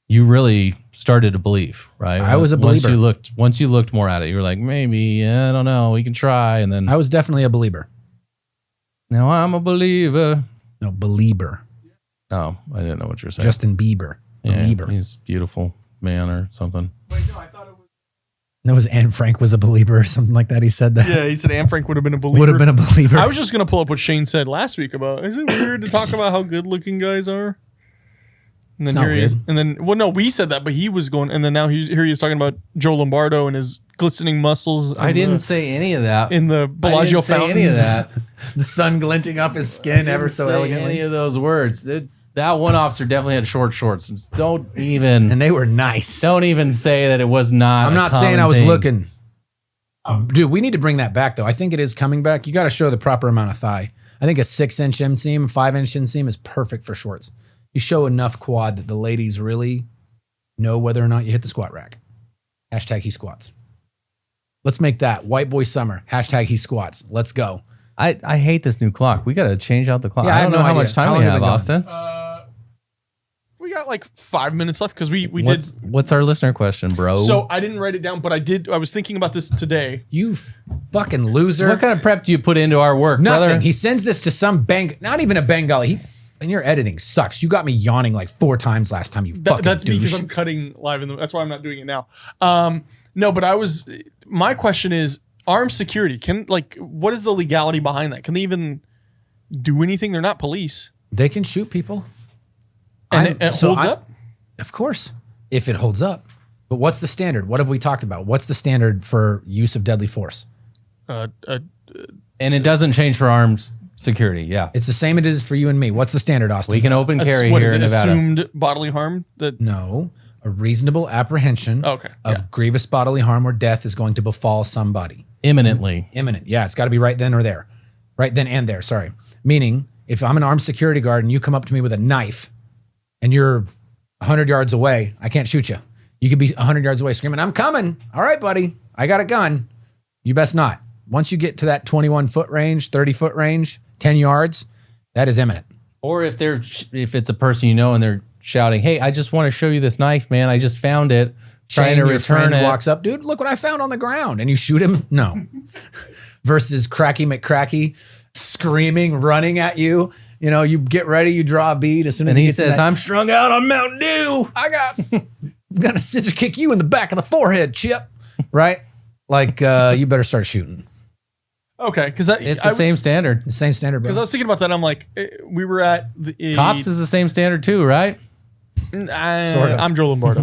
really started to believe, right? I was a believer. Once you looked more at it, you were like, maybe, I don't know, we can try. And then I was definitely a believer. Now I'm a believer. No, believer. Oh, I didn't know what you were saying. Justin Bieber. Belieber. Yeah, he's a beautiful man or something. Wait, no, I thought it was. That was Anne Frank was a believer or something like that. He said that. Yeah, he said Anne Frank would have been a believer. Would have been a believer. I was just going to pull up what Shane said last week about, is it weird to talk about how good looking guys are? And then it's not weird. And then, well, no, we said that, but he was going, and then now here he is talking about Joe Lombardo and his glistening muscles. I didn't say any of that. In the Bellagio fountains. Any of that. The sun glinting off his skin ever so elegantly. Any of those words. That one officer definitely had short shorts. Don't even. And they were nice. Don't even say that it was not. I'm not saying I was looking. Dude, we need to bring that back, though. I think it is coming back. You got to show the proper amount of thigh. I think a 6-inch inseam, 5-inch inseam is perfect for shorts. You show enough quad that the ladies really know whether or not you hit the squat rack. Hashtag he squats. Let's make that white boy summer. Hashtag he squats. Let's go. I hate this new clock. We got to change out the clock. Yeah, I don't know how idea. much time How we long have have, we been Austin. We got like 5 minutes left because we What's our listener question, bro? So I didn't write it down, but I was thinking about this today. You fucking loser. What kind of prep do you put into our work, Nothing. brother? He sends this to some not even a Bengali. And your editing sucks. You got me yawning like 4 times last time. That's because I'm cutting live that's why I'm not doing it now. No, but my question is armed security. What is the legality behind that? Can they even do anything? They're not police. They can shoot people. And it holds up? Of course, if it holds up. But what's the standard? What have we talked about? What's the standard for use of deadly force? And it doesn't change for arms security. Yeah. It's the same it is for you and me. What's the standard, Austin? We can open carry What here is in it? Nevada. Assumed bodily harm? No. A reasonable apprehension of grievous bodily harm or death is going to befall somebody. Imminently. Imminent. Yeah, it's got to be right then or there. Right then and there, sorry. Meaning, if I'm an armed security guard and you come up to me with a knife and you're 100 yards away, I can't shoot you. You could be 100 yards away screaming, I'm coming. All right, buddy. I got a gun. You best not. Once you get to that 21-foot range, 30-foot range, 10 yards, that is imminent. Or if it's a person you know and they're shouting, hey, I just want to show you this knife, man. I just found it. Trying to your return friend it. walks up, dude, look what I found on the ground. And you shoot him? No. Versus Cracky McCracky screaming, running at you. You know, you get ready, you draw a bead. As soon as And he gets to says, that, I'm strung out on Mountain Dew. I'm gonna scissor kick you in the back of the forehead, Chip. Right? Like, you better start shooting. Okay, because It's the same standard. The same standard, Because I bro. was thinking about that. I'm like, we were at the Cops is the same standard too, right? Sort of. I'm Joe Lombardo.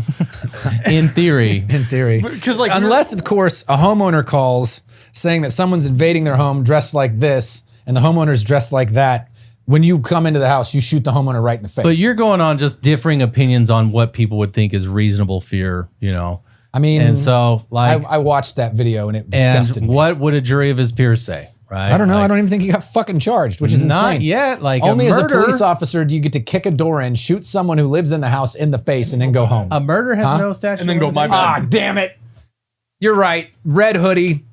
In theory. In theory. Because like Unless, of course, a homeowner calls saying that someone's invading their home dressed like this and the homeowner's dressed like that. When you come into the house, you shoot the homeowner right in the face. But you're going on just differing opinions on what people would think is reasonable fear, you know? I mean, And so, like, I watched that video and it disgusted and me. what would a jury of his peers say, right? I don't know. Like, I don't even think he got fucking charged, which is not insane. yet. Like, Only a as a murder, police officer do you get to kick a door in, shoot someone who lives in the house in the face, and then go home. a murder has no statute. and then go, of my limitations. bad. Damn it. You're right. Red hoodie.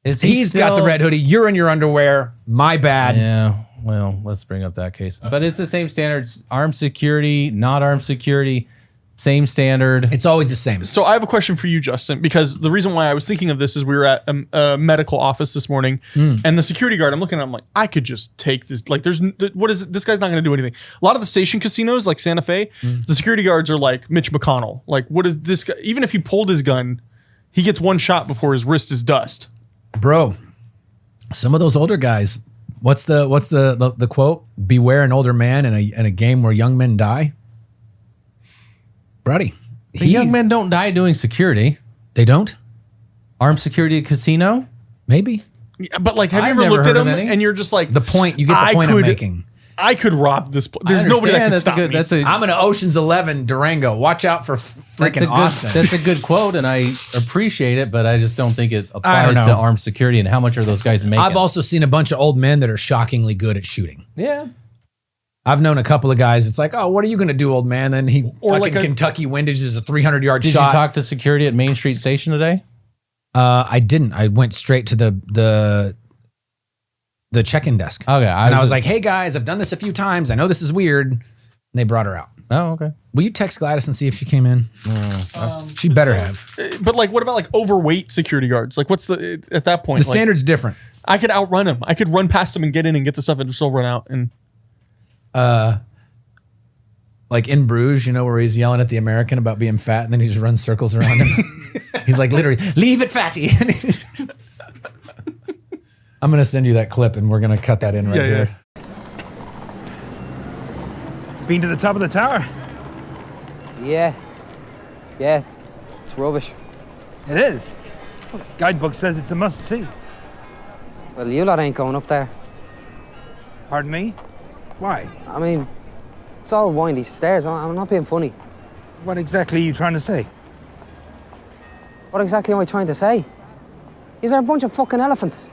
Is He's got the red hoodie. You're in your underwear. My bad. Yeah. Well, let's bring up that case. But it's the same standards. Armed security, not armed security, same standard. It's always the same. So I have a question for you, Justin, because the reason why I was thinking of this is we were at a medical office this morning, and the security guard, I'm looking at him like, I could just take this. Like, what is it? This guy's not going to do anything. A lot of the station casinos, like Santa Fe, the security guards are like Mitch McConnell. Like, what is this guy? Even if he pulled his gun, he gets one shot before his wrist is dust. Bro, some of those older guys, what's the quote? Beware an older man in a game where young men die. Buddy, The young men don't die doing security. They don't? Armed security at casino? Maybe. Yeah, but like, have you I've ever never looked at heard him of any. and you're just like, You get the point I'm making. I could rob this place. There's I nobody that understand. can That's stop me. I'm in Ocean's 11 Durango. Watch out for freaking Austin. That's a good quote, and I appreciate it, but I just don't think it I don't applies to know. armed security. And how much are those guys making? I've also seen a bunch of old men that are shockingly good at shooting. yeah. I've known a couple of guys. It's like, oh, what are you going to do, old man? Then he fucking like a- Kentucky windage is a 300-yard Did shot. you talk to security at Main Street Station today? I didn't. I went straight to the check-in desk. Okay. And I was like, hey guys, I've done this a few times. I know this is weird. And they brought her out. oh, okay. Will you text Gladys and see if she came in? She better have. But like, what about like overweight security guards? Like, what's the at that point? The standard's different. I could outrun him. I could run past him and get in and get the stuff and still run out. And Like in Bruges, you know, where he's yelling at the American about being fat and then he just runs circles around him. He's like, literally, leave it, fatty. I'm going to send you that clip and we're going to cut that in right here. Been to the top of the tower? Yeah. Yeah. It's rubbish. It is. Guidebook says it's a must-see. Well, you lot ain't going up there. Pardon me? Why? I mean, it's all windy stairs. I'm not being funny. What exactly are you trying to say? What exactly am I trying to say? These are a bunch of fucking elephants.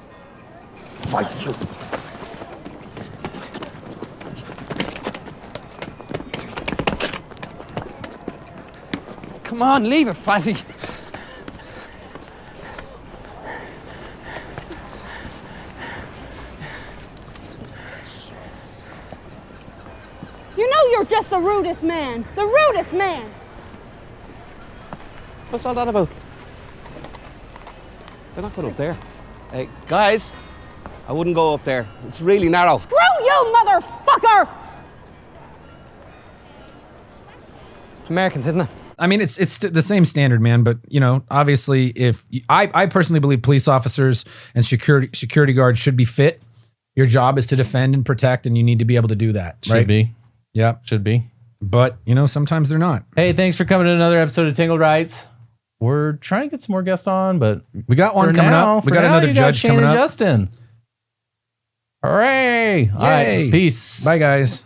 Come on, leave it, fatty. You know you're just the rudest man. The rudest man. What's all that about? They're not going up there. Hey, guys, I wouldn't go up there. It's really narrow. Screw you, motherfucker! Americans, isn't it? I mean, it's the same standard, man. But, you know, obviously, if I personally believe police officers and security guards should be fit. Your job is to defend and protect, and you need to be able to do that. Should right? be. Yeah. Should be. But, sometimes they're not. Hey, thanks for coming to another episode of Tangled Rights. We're trying to get some more guests on, but we got one coming up. We got another judge coming up. Justin. Hooray. All right. Peace. Bye, guys.